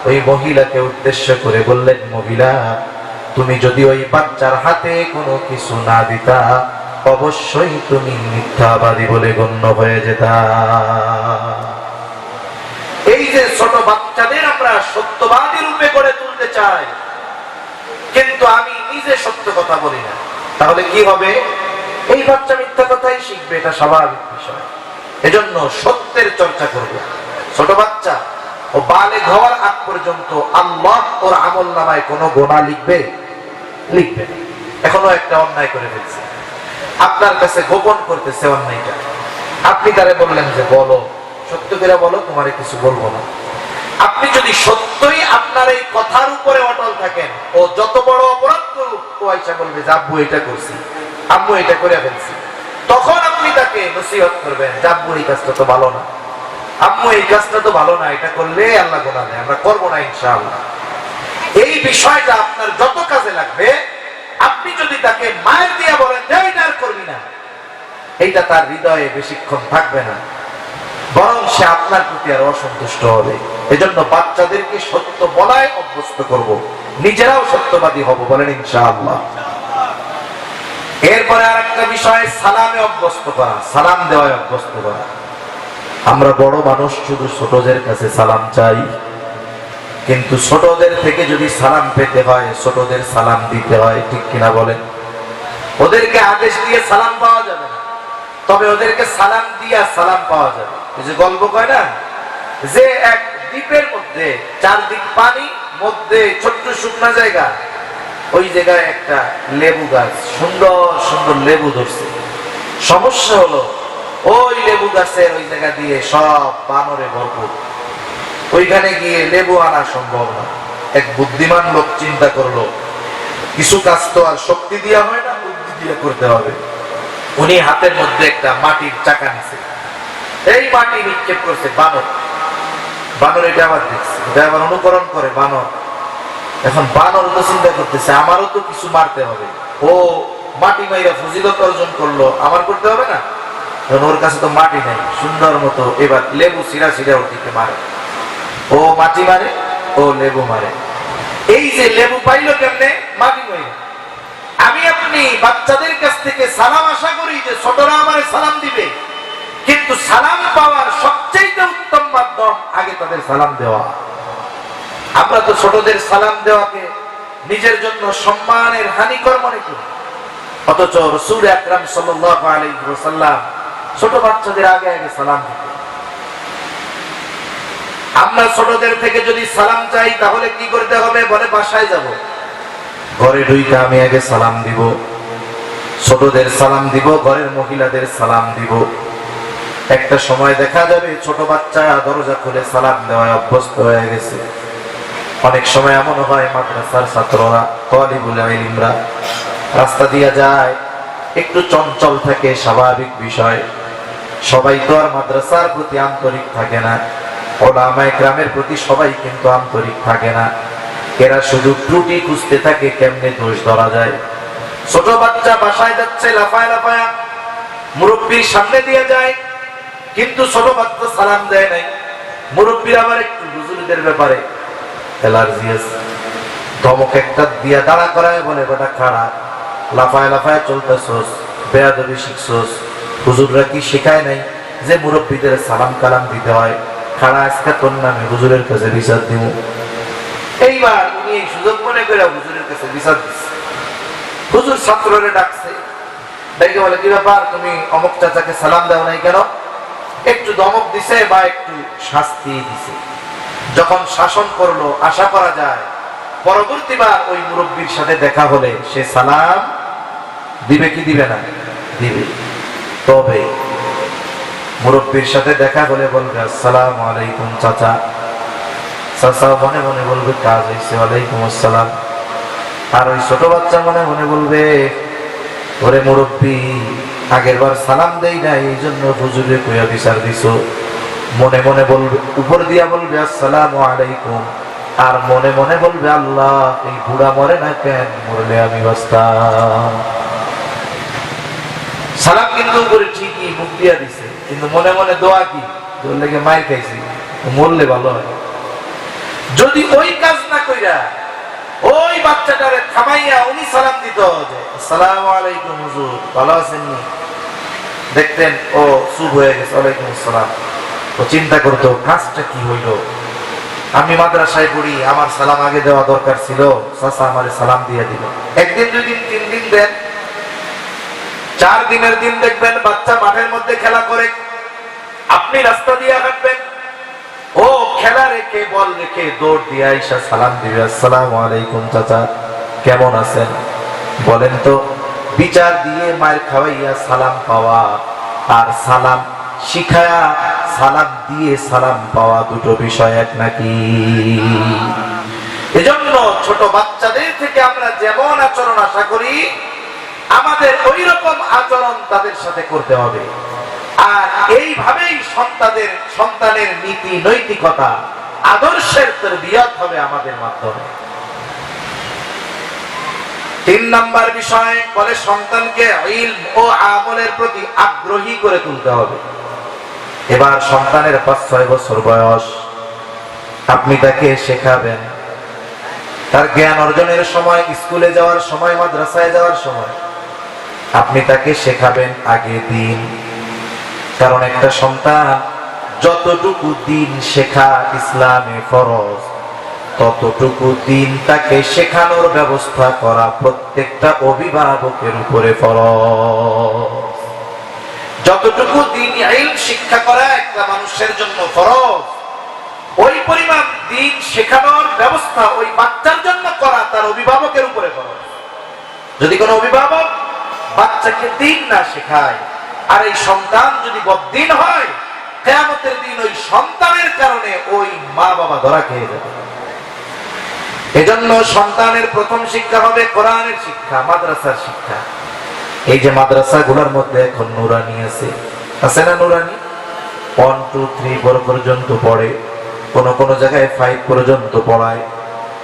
S1: ওই মহিলাকে উদ্দেশ্য করে বললেন, মহিলা, তুমি যদি ওই বাচ্চার হাতে কোনো কিছু না দিতা, অবশ্যই তুমি মিথ্যাবাদী বলে গণ্য হয়ে যেতা। এই যে ছোট বাচ্চাদের আমরা সত্যবাদী রূপে গড়ে তুলতে চাই, কিন্তু আমি নিজে সত্য কথা বলি না, তাহলে কি হবে? এই বাচ্চা মিথ্যা কথাই শিখবে, এটা স্বাভাবিক বিষয়। এজন্য সত্যের চর্চা করব। ছোট বাচ্চা ও বালেগ হওয়ার আগ পর্যন্ত আল্লাহ ওর আমলনামায় কোনো গুনাহ লিখবে না। এখনো একটা অন্যায় করে ফেলছে, আপনার কাছে গোপন করতেছে অন্যায়টা, আপনি তারে বললেন যে বলো, সত্য করে বলো, তোমারে কিছু বলবো না। আপনি যদি সত্যই আপনার এই কথার উপরে অটল থাকেন, ও যত বড় অপরাধ করুক, ও আইসা বলবে যে আব্বু এটা করছি, আম্মু এটা করে ফেলছি, তখন আপনি তাকে নসিহত করবেন যে আব্বু এই কাজটা তো ভালো না, আম্মু এই কাজটা তো ভালো না, এটা করলে আল্লাহ গুনাহ দেয়, আমরা করবো না ইনশাআল্লাহ। এই বিষয়টা আপনার যত কাজে লাগবে, আপনি যদি তাকে মায়ের দিয়ে বলেন যে এটা আর করবি না, এইটা তার হৃদয়ে বেশিক্ষণ থাকবে না, বরং সে আপনার প্রতি আর অসন্তুষ্ট হবে। এজন্য বাচ্চাদেরকে সত্য বলায় অভ্যস্ত করব, নিজেরাও সত্যবাদী হব, বলেন ইনশাআল্লাহ। এরপরে আরেকটা বিষয়, সালামে অভ্যস্ত করা, সালাম দেওয়ায় অভ্যস্ত করা। আমরা বড় মানুষ শুধু ছোটদের কাছে সালাম চাই, কিন্তু ছোটদের থেকে যদি সালাম পেতে হয়, ছোটদের সালাম দিতে হয়, ঠিক কিনা বলেন? ওদেরকে আদেশ দিয়ে সালাম পাওয়া যাবে না, তবে ওদেরকে সালাম দিয়া সালাম পাওয়া যাবে। এই যে গল্প কয় না, যে এক দ্বীপের মধ্যে চারদিক পানি, মধ্যে ছোট্ট শুকনা জায়গা, ওই জায়গায় একটা লেবু গাছ, সুন্দর সুন্দর লেবু ধরছে। সমস্যা হলো ওই লেবু গাছের ওই জায়গা দিয়ে সব বানরে ভরপুর, ওইখানে গিয়ে লেবু আনা সম্ভব না। এক বুদ্ধিমান লোক চিন্তা করলো, কিছু কাজ তো আর শক্তি দিয়া হয় না, বুদ্ধি দিয়ে করতে হবে। উনি হাতের মধ্যে একটা মাটির চাকা নিছে, এই মাটি নিক্ষেপ করছে বানর। বানর এটা আবার দেখছে, এটা আবার অনুকরণ করে বানর। এখন বানর তো চিন্তা করতেছে, আমারও তো কিছু মারতে হবে, ও মাটি মাইরা ফজিলত অর্জন করলো, আমার করতে হবে না? ওর কাছে তো মাটি নাই সুন্দর মতো, এবার লেবু ছিঁড়া ছিঁড়া ওর দিকে মারে, ও মাটি মারে, ও লেবু মারে। এই যে লেবু পাইলো কেমনে? মাটি মাইরা। আমি আপনি বাচ্চাদের কাছ থেকে সালাম আশা করি যে ছোটরা আমারে সালাম দিবে, কিন্তু সালাম পাওয়ার সবচেয়ে উত্তম মাধ্যম আগে তাদের সালাম দেওয়া। আমরা তো ছোটদের সালাম দেওয়াকে নিজের জন্য সম্মানের হানিকর মনে করি, অথচ রাসূল আকরাম সাল্লাল্লাহু আলাইহি ওয়াসাল্লাম ছোট বাচ্চাদের আগে আগে সালাম দিতেন। আমরা ছোটদের থেকে যদি সালাম চাই, তাহলে কি করতে হবে? বলে বাসায় যাব, ঘরে ঢুইকা আমি আগে সালাম দিব, ছোটদের সালাম দিব, ঘরের মহিলাদের সালাম দিব। একটা সময় দেখা যাবে ছোট বাচ্চা দরজা খুলে সালাম দেওয়ায় অভ্যস্ত হয়ে গেছে। অনেক সময় এমন হয়, মাদ্রাসার ছাত্ররা, তালিবুল ইলমরা রাস্তা দিয়ে যায়, একটু চঞ্চল থাকে, স্বাভাবিক বিষয়। সবাই তো আর মাদ্রাসার প্রতি আন্তরিক থাকে না, ওলামায়ে কেরামের প্রতি সবাই কিন্তু আন্তরিক থাকে না। এরা শুধু ত্রুটি খুঁজতে থাকে, কেমনে দোষ ধরা যায়। ছোট বাচ্চা বাসায় যাচ্ছে লাফায় লাফায়, মুরব্বীর সামনে দিয়ে যায়, কিন্তু ছোট বাচ্চা সালাম দেয় নাই। মুরব্বীর আবার একটু হুজুরদের ব্যাপারে অ্যালার্জি আছে, ধমক একটা দিয়া দাঁড়া করায়, বলে বেটা খাড়া, লাফায় লাফায় চলতেছস, বেয়াদবি শিখছস। হুজুররা কি শেখায় নাই যে মুরব্বীদের সালাম কালাম দিতে হয়? খাড়া, আজকে তোর নামে হুজুরের কাছে বিচার দিব। এইবার উনি এই সুযোগ মনে করে হুজুরের কাছে বিচার দিচ্ছে। হুজুর ছাত্ররে ডাকছে, ডেকে বলে কি ব্যাপার, তুমি অমুক চাচাকে সালাম দাও নাই কেন? একটু ধমক দিছে বা একটু শাস্তি দিছে। যখন শাসন করলো, আশা করা যায় পরবর্তীবার ওই মুরব্বীর সাথে দেখা হলে সে সালাম দিবে কি দিবে না? দিবে। তবে মুরব্বীর সাথে দেখা হলে বলবে আসসালামু আলাইকুম চাচা। চাচা মনে মনে বলবে কাজ হয়েছে, ওয়ালাইকুম আসসালাম। আর ওই ছোট বাচ্চা মনে মনে বলবে, ওরে মুরব্বী, আগের বার সালাম দেই না, এই জন্য হুজুরে কইয়া বিচার দিছো। মনে মনে বলবে, উপর দিয়া বলবে আসসালামু আলাইকুম, আর মনে মনে বলবে আল্লাহ, এই বুড়া মরে না কেন, মরলে আমি বাঁচতাম। সালাম কিন্তু উপরে ঠিকই মুখ দিয়া দিছে, কিন্তু মনে মনে দোয়া কি, তোর লেগে মাইর খাইছি, মরলে ভালো হয়। যদি ওই কাজ না কইরা ওই বাচ্চাটারে থামাইয়া উনি সালাম দিত, আসসালামু আলাইকুম হুজুর, ভালো আছেননি? দেখতেন ও চুপ হয়ে গেছে, ওয়ালাইকুম আসসালাম। ও চিন্তা করতো কাজটা কি হইল, আমি মাদ্রাসায় পড়ি, আমার সালাম আগে দেওয়া দরকার ছিল, চাচা আমারে সালাম দিয়ে দিল। একদিন, 2 দিন, 3 দিন দেন, 4 দিনের দিন দেখবেন বাচ্চা মাঠের মধ্যে খেলা করে, আপনি রাস্তা দিয়ে হাঁটবেন, ও খেলা রেখে বল রেখে দৌড় দিয়ে আইসা সালাম দিবে, আসসালামু আলাইকুম চাচা, কেমন আছেন? বলেন তো, বিচার দিয়ে মায়ের খাওয়াইয়া সালাম পাওয়া আর সালাম শিখায়া সালাম দিয়ে সালাম পাওয়া দুটো বিষয় এক নাকি? এজন্য ছোট বাচ্চাদের থেকে আমরা যেমন আচরণ আশা করি, আমাদের ওই রকম আচরণ তাদের সাথে করতে হবে। আর এইভাবেই সন্তানের নীতি নৈতিকতা আদর্শের তরবিয়ত হবে আমাদের মাধ্যমে। 3 নাম্বার বিষয় বলে সন্তানকে ইলম ও আমলের প্রতি আগ্রহী করে তুলতে হবে। এবার সন্তানের 5-6 বছর বয়স, আপনি তাকে শেখাবেন, তার জ্ঞান অর্জনের সময়, স্কুলে যাওয়ার সময়, মাদ্রাসায় যাওয়ার সময় আপনি তাকে শেখাবেন আগে দিন। কারণ একটা সন্তান যতটুকু দিন শেখা ইসলামে ফরজ, ততটুকু দিন তাকে শেখানোর ব্যবস্থা করা প্রত্যেকটা অভিভাবকের উপরে ফরজ। যতটুকু দিন ইলম শিক্ষা করা একটা মানুষের জন্য ফরজ, ওই পরিমাণ দিন শেখানোর ব্যবস্থা ওই বাচ্চার জন্য করা তার অভিভাবকের উপরে ফরজ। যদি কোনো অভিভাবক বাচ্চাকে দিন না শেখায় আর এই সন্তান যদি বদ্দিন হয়, কিয়ামতের দিন ওই সন্তানের কারণে ওই মা বাবা ধরা খেয়ে যাবে। এজন্য সন্তানের প্রথম শিক্ষা হবে কোরআনের শিক্ষা, মাদ্রাসার শিক্ষা। এই যে মাদ্রাসাগুলোর মধ্যে এখন নুরানি আছে না? নুরানি 1, 2, 3, 4 পর্যন্ত পড়ে, কোন কোন জায়গায় 5 পর্যন্ত পড়ায়।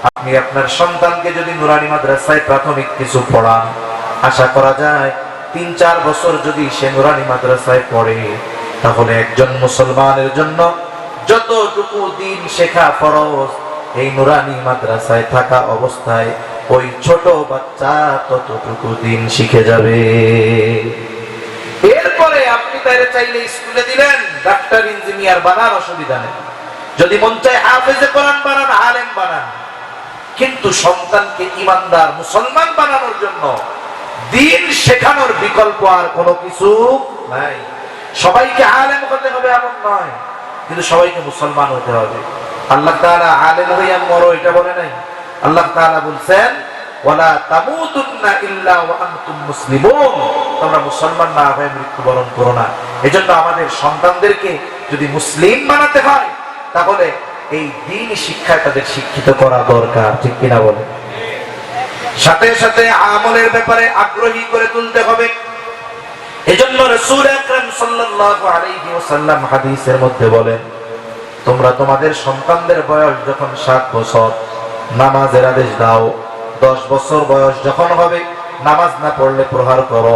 S1: আপনি আপনার সন্তানকে যদি নুরানি মাদ্রাসায় প্রাথমিক কিছু পড়ান, আশা করা যায় 3-4 বছর যদি সে নুরানি মাদ্রাসায় পড়ে, তাহলে একজন মুসলমানের জন্য যতটুকু দিন শেখা ফরজ, এই নুরানি মাদ্রাসায় থাকা অবস্থায় ওই ছোট বাচ্চা ততটুকু দিন শিখে যাবে। এরপরে আপনি তাইলে চাইলে স্কুলে দিলেন, ডাক্তার ইঞ্জিনিয়ার বানার অসুবিধা নেই, যদি মন চায় হাফেজে কোরআন বানান, আলেম বানান, কিন্তু সন্তানকে ইমানদার মুসলমান বানানোর জন্য দিন শেখানোর বিকল্প আর কোনো কিছু নাই। সবাইকে আলেম হতে হবে এমন নয়, কিন্তু সবাইকে মুসলমান হতে হবে। আল্লাহ তাআলা আলেম হইয়া মরো এটা বলে নাই, আল্লাহ তাআলা বলছেন ওয়ালা তামুতুন্না ইল্লা ওয়া আনতুম মুসলিমুন, তোমরা মুসলমান না হয়ে মৃত্যুবরণ করো না। এজন্য আমাদের সন্তানদেরকে যদি মুসলিম বানাতে হয়, তাহলে এই দ্বীন শিক্ষায় তাদের শিক্ষিত করা দরকার, ঠিক কিনা বলে? সাথে সাথে আমলের ব্যাপারে আগ্রহী করে তুলতে হবে। এজন্য রাসূল আকরাম সাল্লাল্লাহু আলাইহি ওয়াসাল্লাম হাদিসের মধ্যে বলেন, তোমরা তোমাদের সন্তানদের বয়স যখন 7 বছর নামাজের আদেশ দাও, 10 বছর বয়স যখন হবে নামাজ না পড়লে প্রহার করো,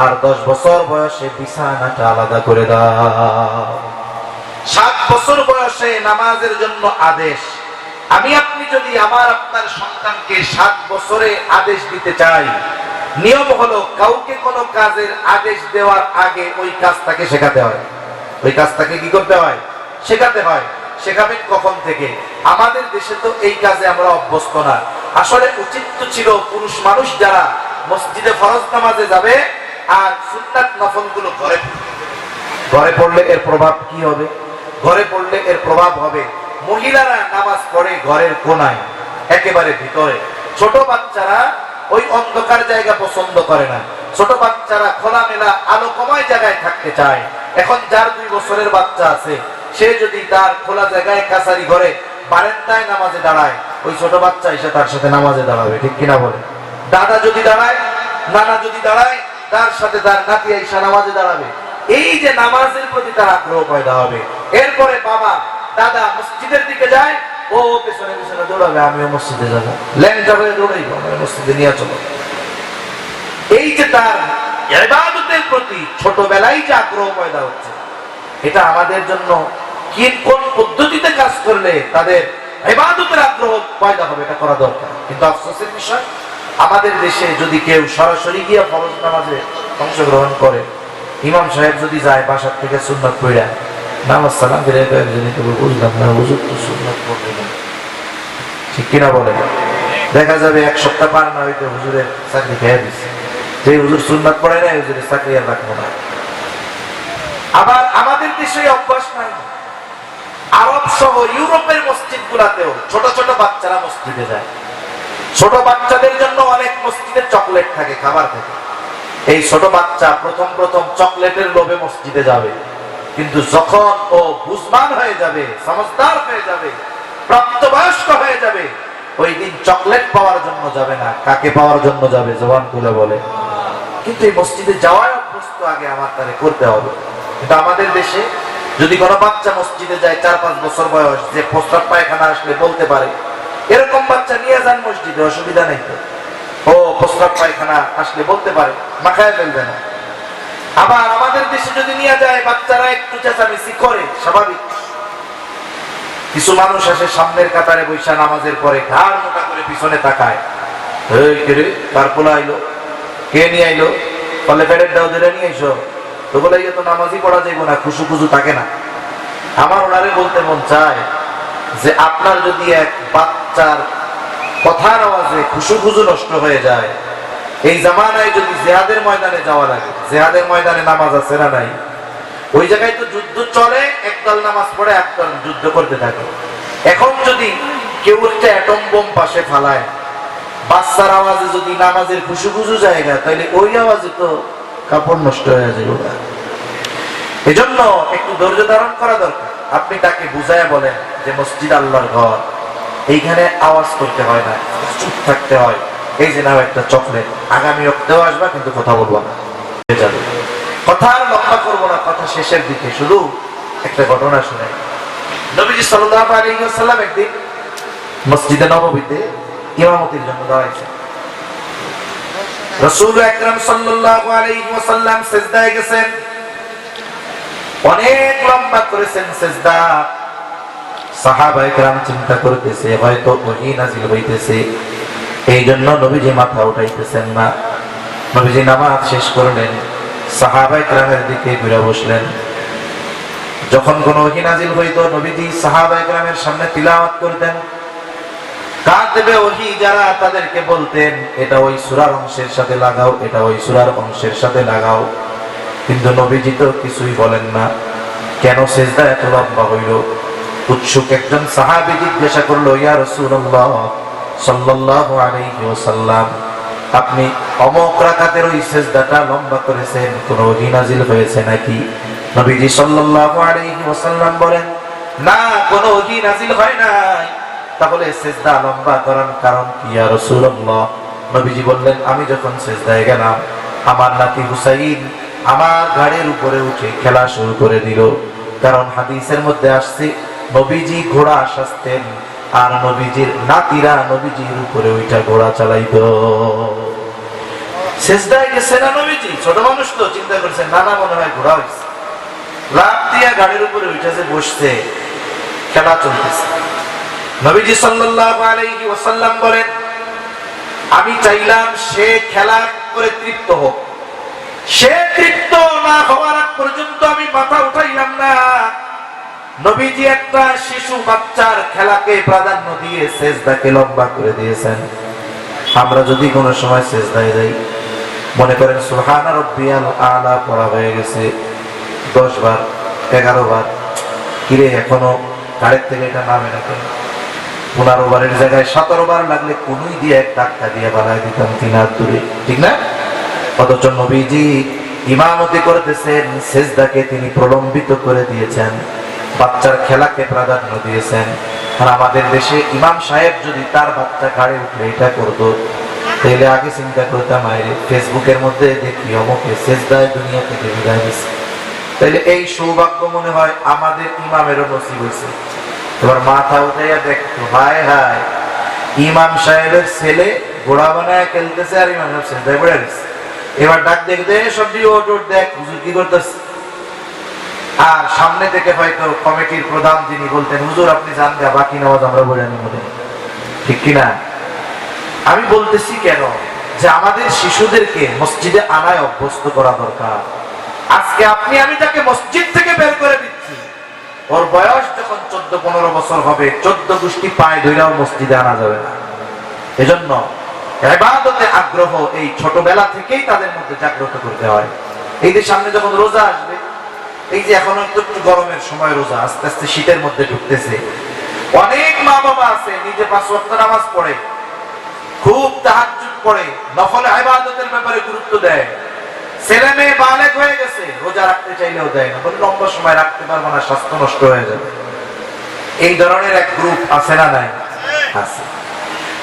S1: আর 10 বছর বয়সে বিছানাটা আলাদা করে দাও। 7 বছর বয়সে নামাজের জন্য আদেশ। আমি আপনি যদি আপনার সন্তানকে 7 বছরে আদেশ দিতে চাই, নিয়ম হলো কাউকে কোনো কাজের আদেশ দেওয়ার আগে ওই কাজটাকে শেখাতে হয়। ওই কাজটাকে কি করতে হয়? শেখাতে হয়। শেখাবেন কখন থেকে? আমাদের দেশে তো এই কাজে আমরা অভ্যস্ত না। আসলে উচিত ছিল পুরুষ মানুষ যারা মসজিদে ফরজ নামাজে যাবে আর সুন্নাত নফলগুলো ঘরে পড়লে এর প্রভাব কি হবে? ঘরে পড়লে এর প্রভাব হবে মহিলারা নামাজ পড়ে ঘরের কোনায়, একেবারে ভিতরে। ছোট বাচ্চারা ওই অন্ধকার জায়গা পছন্দ করে না। ছোট বাচ্চারা খোলামেলা আলোকময় জায়গায় থাকতে চায়। এখন যার 2 বছরের বাচ্চা আছে, সে যদি তার খোলা জায়গায় কাছারি ঘরে বারান্দায় নামাজে দাঁড়ায়, ওই ছোট বাচ্চা এসে তার সাথে নামাজে দাঁড়াবে, ঠিক কিনা বলে? দাদা যদি দাঁড়ায়, নানা যদি দাঁড়ায়, তার সাথে তার নাতি এসে নামাজে দাঁড়াবে। এই যে নামাজের প্রতি তার আগ্রহ পয়দা হবে। এরপরে বাবা দাদা মসজিদের দিকে যায়, ও পেছনে পেছনে দৌড়াবে, আমিও মসজিদে যাবো, ল্যাংটা হয়ে দৌড়াইবো, মসজিদে নিয়ে চলো। এই যে তার ইবাদতের প্রতি ছোটবেলায় যে আগ্রহ পয়দা হচ্ছে, এটা আমাদের জন্য কোন পদ্ধতিতে কাজ করলে তাদের ইবাদতের আগ্রহ পয়দা হবে, এটা করা দরকার। কিন্তু আফসোসের বিষয়, আমাদের দেশে যদি কেউ সরাসরি গিয়ে ফরজ নামাজে অংশগ্রহণ করে, ইমাম সাহেব যদি যায় বাসার থেকে সুন্নাত পড়া নামাজ সালাম ফিরে বুঝলাম না, হুজুর তো সুন্নাত পড়বে না, ঠিক কিনা বলে? দেখা যাবে এক সপ্তাহ পার না হইতে হুজুরের চাকরি খেয়ে দিচ্ছে, যে হুজুর সুন্নাত পড়ে না হুজুরের চাকরি আর রাখবো না। আবার আমাদের দেশে অভ্যাস নাই। আরব সহ ইউরোপের মসজিদ গুলাতেও ছোট ছোট বাচ্চারা মসজিদে যায়। ছোট বাচ্চাদের জন্য অনেক মসজিদে চকলেট থাকে, খাবার থাকে। এই ছোট বাচ্চা প্রথম প্রথম চকলেটের লোভে মসজিদে যাবে, কিন্তু যখন ও বুঝমান হয়ে যাবে, সমঝদার হয়ে যাবে, প্রাপ্তবয়স্ক হয়ে যাবে, ওই দিন চকলেট পাওয়ার জন্য যাবে না, কাকে পাওয়ার জন্য যাবে? জবান খুলে বলে। কিন্তু এই মসজিদে যাওয়ার অভ্যস্ত আগে আমার তারে করতে হবে। কিন্তু আমাদের দেশে যদি কোনো বাচ্চা মসজিদে যায় 4-5 বছর বয়স, যে প্রস্রাব পায়খানা আসলে বলতে পারে, এরকম বাচ্চা নিয়ে যান মসজিদে, অসুবিধা নেই তো। ও প্রস্রাব পায়খানা আসলে বলতে পারে, মাখায় ফেলবে না। আবার আমাদের দেশে যদি নিয়ে যায়, বাচ্চারা একটু চেঁচামেচি করে, স্বাভাবিক। কিছু মানুষ আসে সামনের কাতারে বৈশা নামাজের পরে ঘাড় মোটা করে পিছনে তাকায়, এই কে রে, কার পোলা আইলো, কে নিয়ে আইলো, ফলে পেটের দাও ধরে নিয়ে এসো, তো বলে তো নামাজই পড়া যাইব না, খুশু খুশু থাকে না। আমার ওনারে বলতে মন চায় যে আপনার যদি এক বাচ্চার কথার আওয়াজে খুশু খুশু নষ্ট হয়ে যায়, এই জামানায় যদি জিহাদের ময়দানে যাওয়া লাগে, জিহাদের ময়দানে নামাজ আছে না নাই? ওই জায়গায় তো যুদ্ধ চলে, একদল নামাজ পড়ে, একদল যুদ্ধ করতে থাকে। এখন যদি কেউ একটা অ্যাটম বোম পাশে ফালায়, বাচ্চার আওয়াজে যদি নামাজের খুশু খুশু জায়গা, তাহলে ওই আওয়াজে তো কাপড় নষ্ট হয়ে যাবে। এজন্য একটু ধৈর্য ধারণ করা দরকার। আপনি তাকে বুঝায় বলেন যে মসজিদ আল্লাহর ঘর, এইখানে আওয়াজ করতে হয় না, চুপ থাকতে হয়। এই যে নাও একটা চকলেট, আগামী সপ্তাহে আসবা, কিন্তু কথা বলবো না, যাবে। কথা আর লম্বা করবো না, কথা শেষের দিকে শুধু একটা ঘটনা শুনে। নবীজি সাল্লাল্লাহু আলাইহি ওয়াসাল্লাম একদিন মসজিদে নববীতে ইমামতির জন্য দাঁড়াইছেন। রাসূল আকরাম সাল্লাল্লাহু আলাইহি ওয়াসাল্লাম সিজদায় গেছেন, অনেক লম্বা করেছেন সিজদা। সাহাবায়ে কেরাম চিন্তা করতেছে হয়তো ওহী নাযিল হইতেছে, এই জন্য নবীজি মাথা উঠাইতেছেন না। নবীজি নামাজ শেষ করলেন, সাহাবায়ে কেরামের দিকে ঘুরে বসলেন। যখন কোন ওহী নাযিল হইতো, নবীজি সাহাবায়ে কেরামের সামনে তিলাওয়াত করতেন। কাতবে ওহী যারা, তাদেরকে বলতেন এটা ওই সূরার অংশের সাথে লাগাও, এটা ওই সূরার অংশের সাথে লাগাও। কিন্তু নবীজি তো কিছুই বলেন না। কেন সিজদা এত লম্বা হইল? উৎসুক একজন সাহাবী জিজ্ঞাসা করলো, ইয়া রাসূলুল্লাহ সাল্লাল্লাহু আলাইহি ওয়াসাল্লাম, আপনি অমুক রাকাতের ওই সিজদাটা লম্বা করেছেন, কোন ওহী নাযিল হয়েছে নাকি? নবীজি সাল্লাল্লাহু আলাইহি ওয়াসাল্লাম বলেন, না, কোন ওহী নাযিল হয় নাই। তাহলে সিজদা লম্বা করার কারণ কি ইয়া রাসূলুল্লাহ? নবীজি বললেন, আমি যখন সিজদায় গেলাম, আমার নাতি হুসাইন আমার ঘাড়ের উপরে উঠে খেলা শুরু করে দিল। কারণ হাদিসের মধ্যে আসছে নবীজি ঘোড়া সাজতেন, আর নবীজির নাতিরা নবীজির উপরে ওইটা ঘোড়া চালাইতো। সিজদায় গেছে না নবীজি, ছোট মানুষ তো চিন্তা করছেন, নানা মনে হয় ঘোড়া হয়েছে, লাফ দিয়া গাড়ির উপরে উঠেছে, বসছে, খেলা চলতেছে। নবীজি সাল্লাল্লাহু আলাইহি ওয়াসাল্লাম বলেন, আমি চাইলাম সে খেলা করে তৃপ্ত হোক, সে তৃপ্ত না হওয়ার আগ পর্যন্ত আমি মাথা উঠাইলাম না। নবীজি একটা শিশু বাচ্চার খেলাকে প্রাধান্য দিয়ে সিজদাকে লম্বা করে দিয়েছেন। আমরা যদি কোনো সময় সিজদায় যাই, মনে করেন সুবহান রাব্বিয়াল আলা পড়া হয়ে গেছে 10 বার 11 বার, কিরে এখনো গাড়ির থেকে এটা নামে না কেন? 15 বারের জায়গায় 17 বার লাগলে কোনই দিয়ে এক ধাক্কা দিয়ে বাড়ায় দিতাম 3 হাত দূরে, ঠিক না? অথচ নবীজি ইমামতি করতেছেন, সিজদাকে তিনি প্রলম্বিত করে দিয়েছেন, বাচ্চার খেলাকে প্রাধান্য দিয়েছেন। আর আমাদের দেশে ইমাম সাহেব যদি তার বাচ্চা ঘাড়ে উঠলে এটা করতো, তাহলে আগে চিন্তা করতাম, আরে ফেসবুকের মধ্যে দেখি অমুকে সিজদায় দুনিয়া থেকে বিদায় দিচ্ছে। তাহলে এই সৌভাগ্য মনে হয় আমাদের ইমামেরও নসিব হয়েছে। এবার মাথা উঠাইয়া দেখতো, হায় হায়, ইমাম সাহেবের ছেলে ঘোড়া বানায় খেলতেছে আর ইমাম সাহেব সিজদায় পড়ে গেছে। এবার ডাক দেখতে সব দিয়ে ওট ওট, দেখ হুজুর কি করতেছে। আর সামনে থেকে হয়তো কমিটির প্রধান যিনি বলতেন, হুজুর আপনি যান গা, বাকি নামাজ আমরা বলে নিব, ঠিক কিনা? আমি বলতেছি কেন, যে আমাদের শিশুদেরকে মসজিদে আনায় অভ্যস্ত করা দরকার। আজকে আপনি আমি তাকে মসজিদ থেকে বের করে দিচ্ছি, ওর বয়স যখন 14-15 বছর হবে, 14 গোষ্ঠী পায়ে ধরেও মসজিদে আনা যাবে না। এজন্য ইবাদতে আগ্রহ এই ছোটবেলা থেকেই তাদের মধ্যে জাগ্রত করতে হয়। এই যে সামনে যখন রোজা আসবে, এই যে এখন একটু গরমের সময় রোজা, আস্তে আস্তে শীতের মধ্যে ঢুকতেছে, অনেক মা বাবা আছে নিজে 5 ওয়াক্ত নামাজ পড়ে, খুব তাহাজ্জুদ পড়ে, নফল ইবাদতের ব্যাপারে গুরুত্ব দেয়, ছেলে মেয়ে বালেগ হয়ে গেছে, রোজা রাখতে চাইলেও দেয় না, বলে লম্বা সময় রাখতে পারবো না, স্বাস্থ্য নষ্ট হয়ে যাবে। এই ধরনের এক গ্রুপ আছে না নাই? আছে।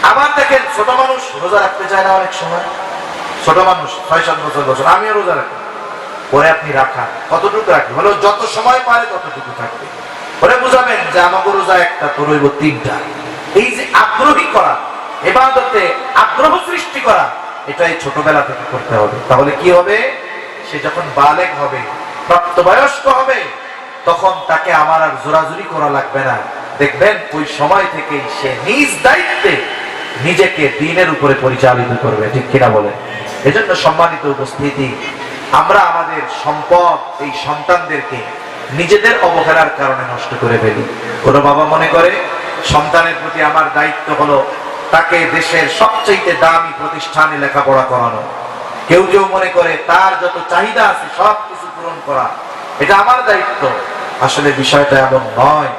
S1: আবার দেখেন ছোট মানুষ রোজা রাখতে চায় না, অনেক সময় ছোট মানুষ 6-7 বছর, আমিও রোজা রাখি, পরে আপনি রাখা কতটুকু রাখবেন, বলে যত সময় পারে ততটুকু থাকবে, পরে বুঝাবেন যে আমাকে রোজা একটা, তোর হইব 3টা। এই যে আগ্রহী করা, ইবাদতে আগ্রহ সৃষ্টি করা, এটাই ছোটবেলা থেকে করতে হবে। তাহলে কি হবে, সে যখন বালেগ হবে, প্রাপ্তবয়স্ক হবে, তখন তাকে আমার আর জোরাজুরি করা লাগবে না। দেখবেন ওই সময় থেকেই সে নিজ দায়িত্বে নিজেকে দ্বীনের উপরে পরিচালিত করবে, ঠিক কিনা বলেন? এজন্য সম্মানিত উপস্থিতি, আমরা আমাদের সম্পদ এই সন্তানদেরকে নিজেদের অবহেলার কারণে নষ্ট করে ফেলি। কোন বাবা মনে করে সন্তানের প্রতি আমার দায়িত্ব হলো তাকে দেশের সবচেয়ে দামি প্রতিষ্ঠানে লেখাপড়া করানো। কেউ কেউ মনে করে তার যত চাহিদা আছে সব কিছু পূরণ করা, এটা আমার দায়িত্ব। আসলে বিষয়টা এমন নয়।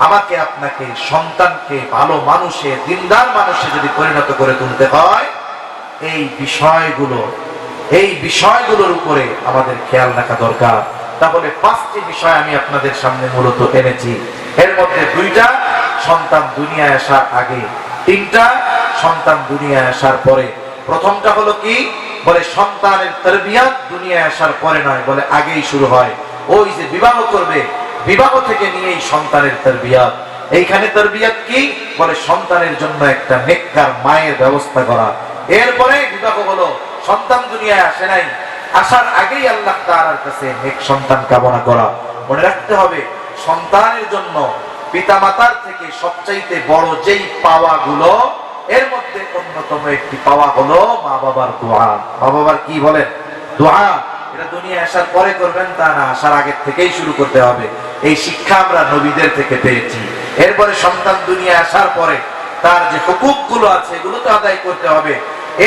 S1: আমাকে আপনাকে সন্তানকে ভালো মানুষে, দিনদার মানুষে যদি পরিণত করে তুলতে হয়, এই বিষয়গুলোর উপরে আমাদের খেয়াল রাখা দরকার। তাহলে 5টি বিষয় আমি আপনাদের সামনে মূলত এনেছি। এর মধ্যে 2টা সন্তান দুনিয়ায় আসার আগে, 3টা সন্তান দুনিয়ায় আসার পরে। প্রথমটা হলো কি, বলে সন্তানের তারবিয়াত দুনিয়ায় আসার পরে নয়, বলে আগেই শুরু হয়। ওই যে বিবাহ করবে, বিবাহ থেকে নিয়েই সন্তানের তারবিয়াত। এইখানে তারবিয়াত কি, বলে সন্তানের জন্য একটা নেককার মায়ের ব্যবস্থা করা। এরপরে বিবাহ হলো, সন্তান দুনিয়ায় আসে নাই, আসার আগেই আল্লাহ তাআলার কাছে নেক সন্তান কামনা করা। মনে রাখতে হবে, সন্তানের জন্য পিতামাতার থেকে সবচাইতে বড় যেই পাওয়াগুলো, এর মধ্যে অন্যতম একটি পাওয়া হলো মা বাবার দোয়া। মা বাবার কি বলেন? দোয়া। এটা দুনিয়ায় আসার পরে করবেন তা না, আসার আগে থেকেই শুরু করতে হবে। এই শিক্ষা আমরা নবীদের থেকে পেয়েছি। এরপরে সন্তান দুনিয়ায় আসার পরে তার যে হুকুকগুলো আছে এগুলো তো আদায় করতে হবে।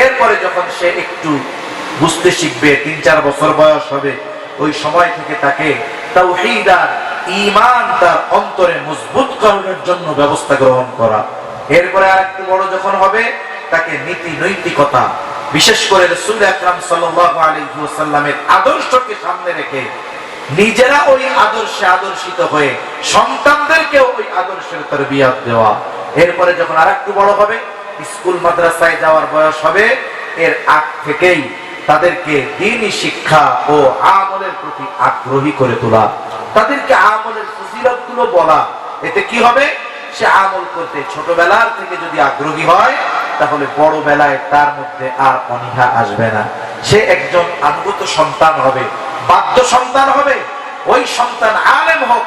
S1: এরপরে যখন সে একটু বুঝতে শিখবে, 3-4 বছর বয়স হবে, ওই সময় থেকে তাকে তাওহীদ আর ঈমান তার অন্তরে মজবুত করার জন্য ব্যবস্থা গ্রহণ করা। এরপরে আরেকটু বড় যখন হবে, তাকে নীতি নৈতিকতা, বিশেষ করে রাসূল আকরাম সাল্লাল্লাহু আলাইহি ওয়াসাল্লামের আদর্শকে সামনে রেখে নিজেরা ওই আদর্শে আদর্শিত হয়ে সন্তানদেরকেও ওই আদর্শের তারবিয়াত দেওয়া। এরপরে যখন আরেকটু বড় হবে, স্কুল মাদ্রাসায় যাওয়ার বয়স হবে, এর আগ থেকেই তাদেরকে দ্বীনি শিক্ষা ও আমলের প্রতি আগ্রহী করে তোলা, তাদেরকে আমলের ফজিলতগুলো বলা। এতে কি হবে, সে আমল করতে ছোটবেলার থেকে যদি আগ্রহী হয়, তাহলে বড় বেলায় তার মধ্যে আর অনীহা আসবে না। সে একজন আনুগত সন্তান হবে, বাধ্য সন্তান হবে। ওই সন্তান আলেম হোক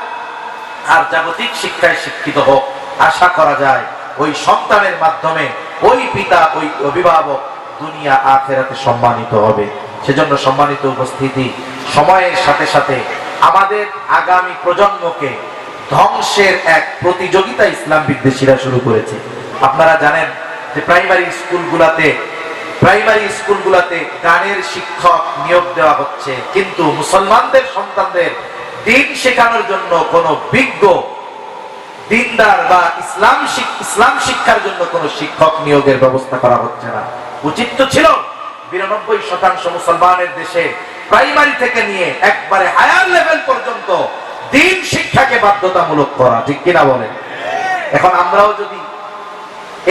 S1: আর জাগতিক শিক্ষায় শিক্ষিত হোক, আশা করা যায় ওই সন্তানের মাধ্যমে ওই পিতা, ওই অভিভাবক দুনিয়া আখিরাতে সম্মানিত হবে। সেজন্য সম্মানিত উপস্থিতি, সময়ের সাথে সাথে আমাদের আগামী প্রজন্মকে ধ্বংসের এক প্রতিযোগিতা ইসলাম বিদ্বেষীরা শুরু করেছে। আপনারা জানেন যে প্রাইমারি স্কুলগুলোতে গানের শিক্ষক নিয়োগ দেওয়া হচ্ছে, কিন্তু মুসলমানদের সন্তানদের দ্বীন শেখানোর জন্য কোনো বিজ্ঞ দিনদার বা ইসলাম শিক্ষার জন্য কোনো শিক্ষক নিয়োগের ব্যবস্থা করা হচ্ছে না। উচিত তো ছিল 92% মুসলমানের দেশে প্রাইমারি থেকে নিয়ে একবারে হায়ার লেভেল পর্যন্ত দ্বীন শিক্ষাকে বাধ্যতামূলক করা, ঠিক কিনা বলেন? এখন আমরাও যদি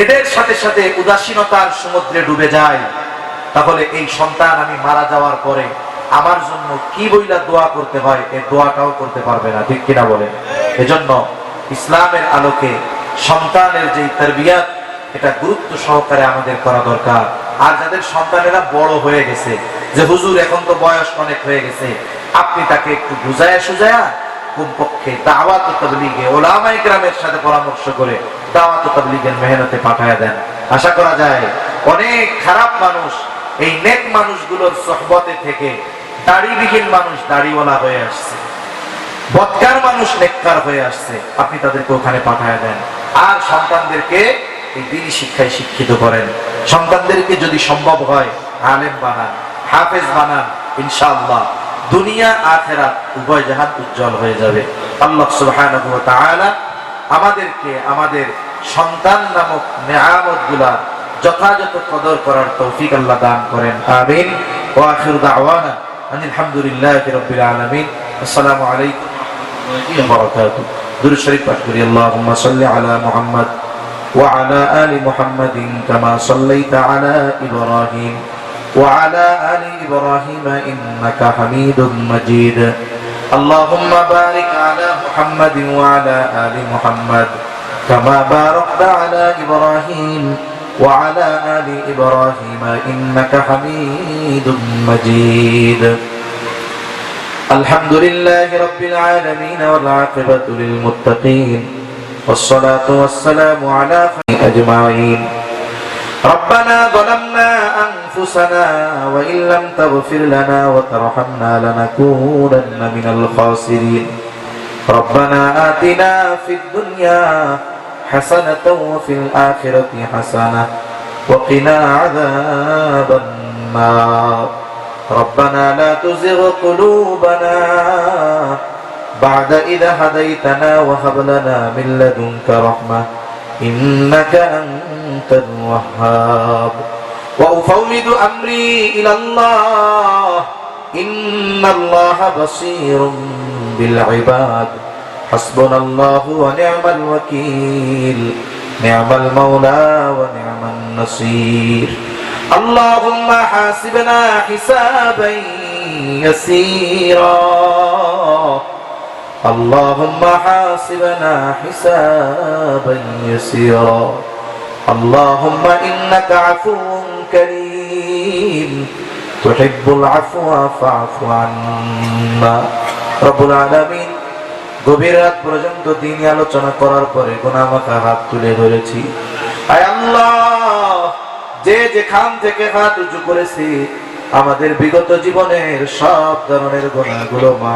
S1: এদের সাথে সাথে উদাসীনতার সমুদ্রে ডুবে যাই, তাহলে এই সন্তান আমি মারা যাওয়ার পরে আমার জন্য কি বইলা দোয়া করতে হয়, এই দোয়াটাও করতে পারবে না, ঠিক কিনা বলেন? এজন্য ইসলামের আলোকে সন্তানের যে তারবিয়াত, এটা গুরুত্ব সহকারে আমাদের করা দরকার। আর যাদের সন্তানেরা বড় হয়ে গেছে, যে হুজুর এখন তো বয়স অনেক হয়ে গেছে, আপনি তাকে একটু বুঝায়া সুজায়া কমপক্ষে দাওয়াত ও তাবলীগে উলামায়ে কেরামের সাথে পরামর্শ করে দাওয়াত ও তাবলীগের মেহনতে পাঠায়া দেন। আশা করা যায় অনেক খারাপ মানুষ এই নেক মানুষগুলোর সোহবতে থেকে দাড়িবিহীন মানুষ দাড়িওয়ালা হয়ে আসছে, বদকার মানুষ নেককার হয়ে আসছে। আপনি তাদেরকে ওখানে পাঠায়া দেন আর সন্তানদেরকে এই দ্বীনি শিক্ষায় শিক্ষিত করেন। সন্তানদেরকে যদি সম্ভব হয় আলেম বানান, হাফেজ বানান, ইনশাআল্লাহ দুনিয়া আখিরাত উভয় জাহান উজ্জ্বল হয়ে যাবে। আল্লাহ সুবহানাহু ওয়া তাআলা আমাদেরকে আমাদের সন্তান নামক নেয়ামতগুলা যথাযথ কদর করার তৌফিক আল্লাহ দান করেন। আমিন। ওয়া আখিরু দাওয়ানা আলহামদুলিল্লাহি রাব্বিল আলামিন। আসসালামু আলাইকুম ওয়া রাহমাতুল্লাহি ওয়া বারাকাতুহু। দুরূদ শরীফ পাঠ করি। আল্লাহুম্মা সাল্লি আলা মুহাম্মাদ ওয়া আলা আলি মুহাম্মাদিন কামা সাল্লাইতা আলা ইব্রাহিম وعلى آل إبراهيم إنك حميد مجيد. اللهم بارك على محمد وعلى آل محمد كما باركت على إبراهيم وعلى آل إبراهيم إنك حميد مجيد. الحمد لله رب العالمين والعاقبة للمتقين والصلاة والسلام على خير أجمعين. ربنا ظلمنا أنفسنا وإن لم تغفر لنا وترحمنا لنكونن من الخاسرين. ربنا آتنا في الدنيا حسنة وفي الآخرة حسنة وقنا عذاب النار. ربنا لا تزغ قلوبنا بعد إذا هديتنا وهب لنا من لدنك رحمة إنك أنت الوهاب. وأفوض أمري إلى الله إن الله بصير بالعباد. حسبنا الله ونعم الوكيل نعم المولى ونعم النصير. اللهم حاسبنا حسابا يسيرا. اللهم حاسبنا حسابا يسيرا. اللهم إنك عفو كريم تحب العفو فاعف عنا. رب العالمين গভীর রাত পর্যন্ত দিন আলোচনা করার পরে গুনাহমাখা হাত তুলে ধরেছি। আয় আল্লাহ, যে যেখান থেকে হাত উঁচু করেছি আমাদের বিগত জীবনের সব ধরনের গুনাহগুলো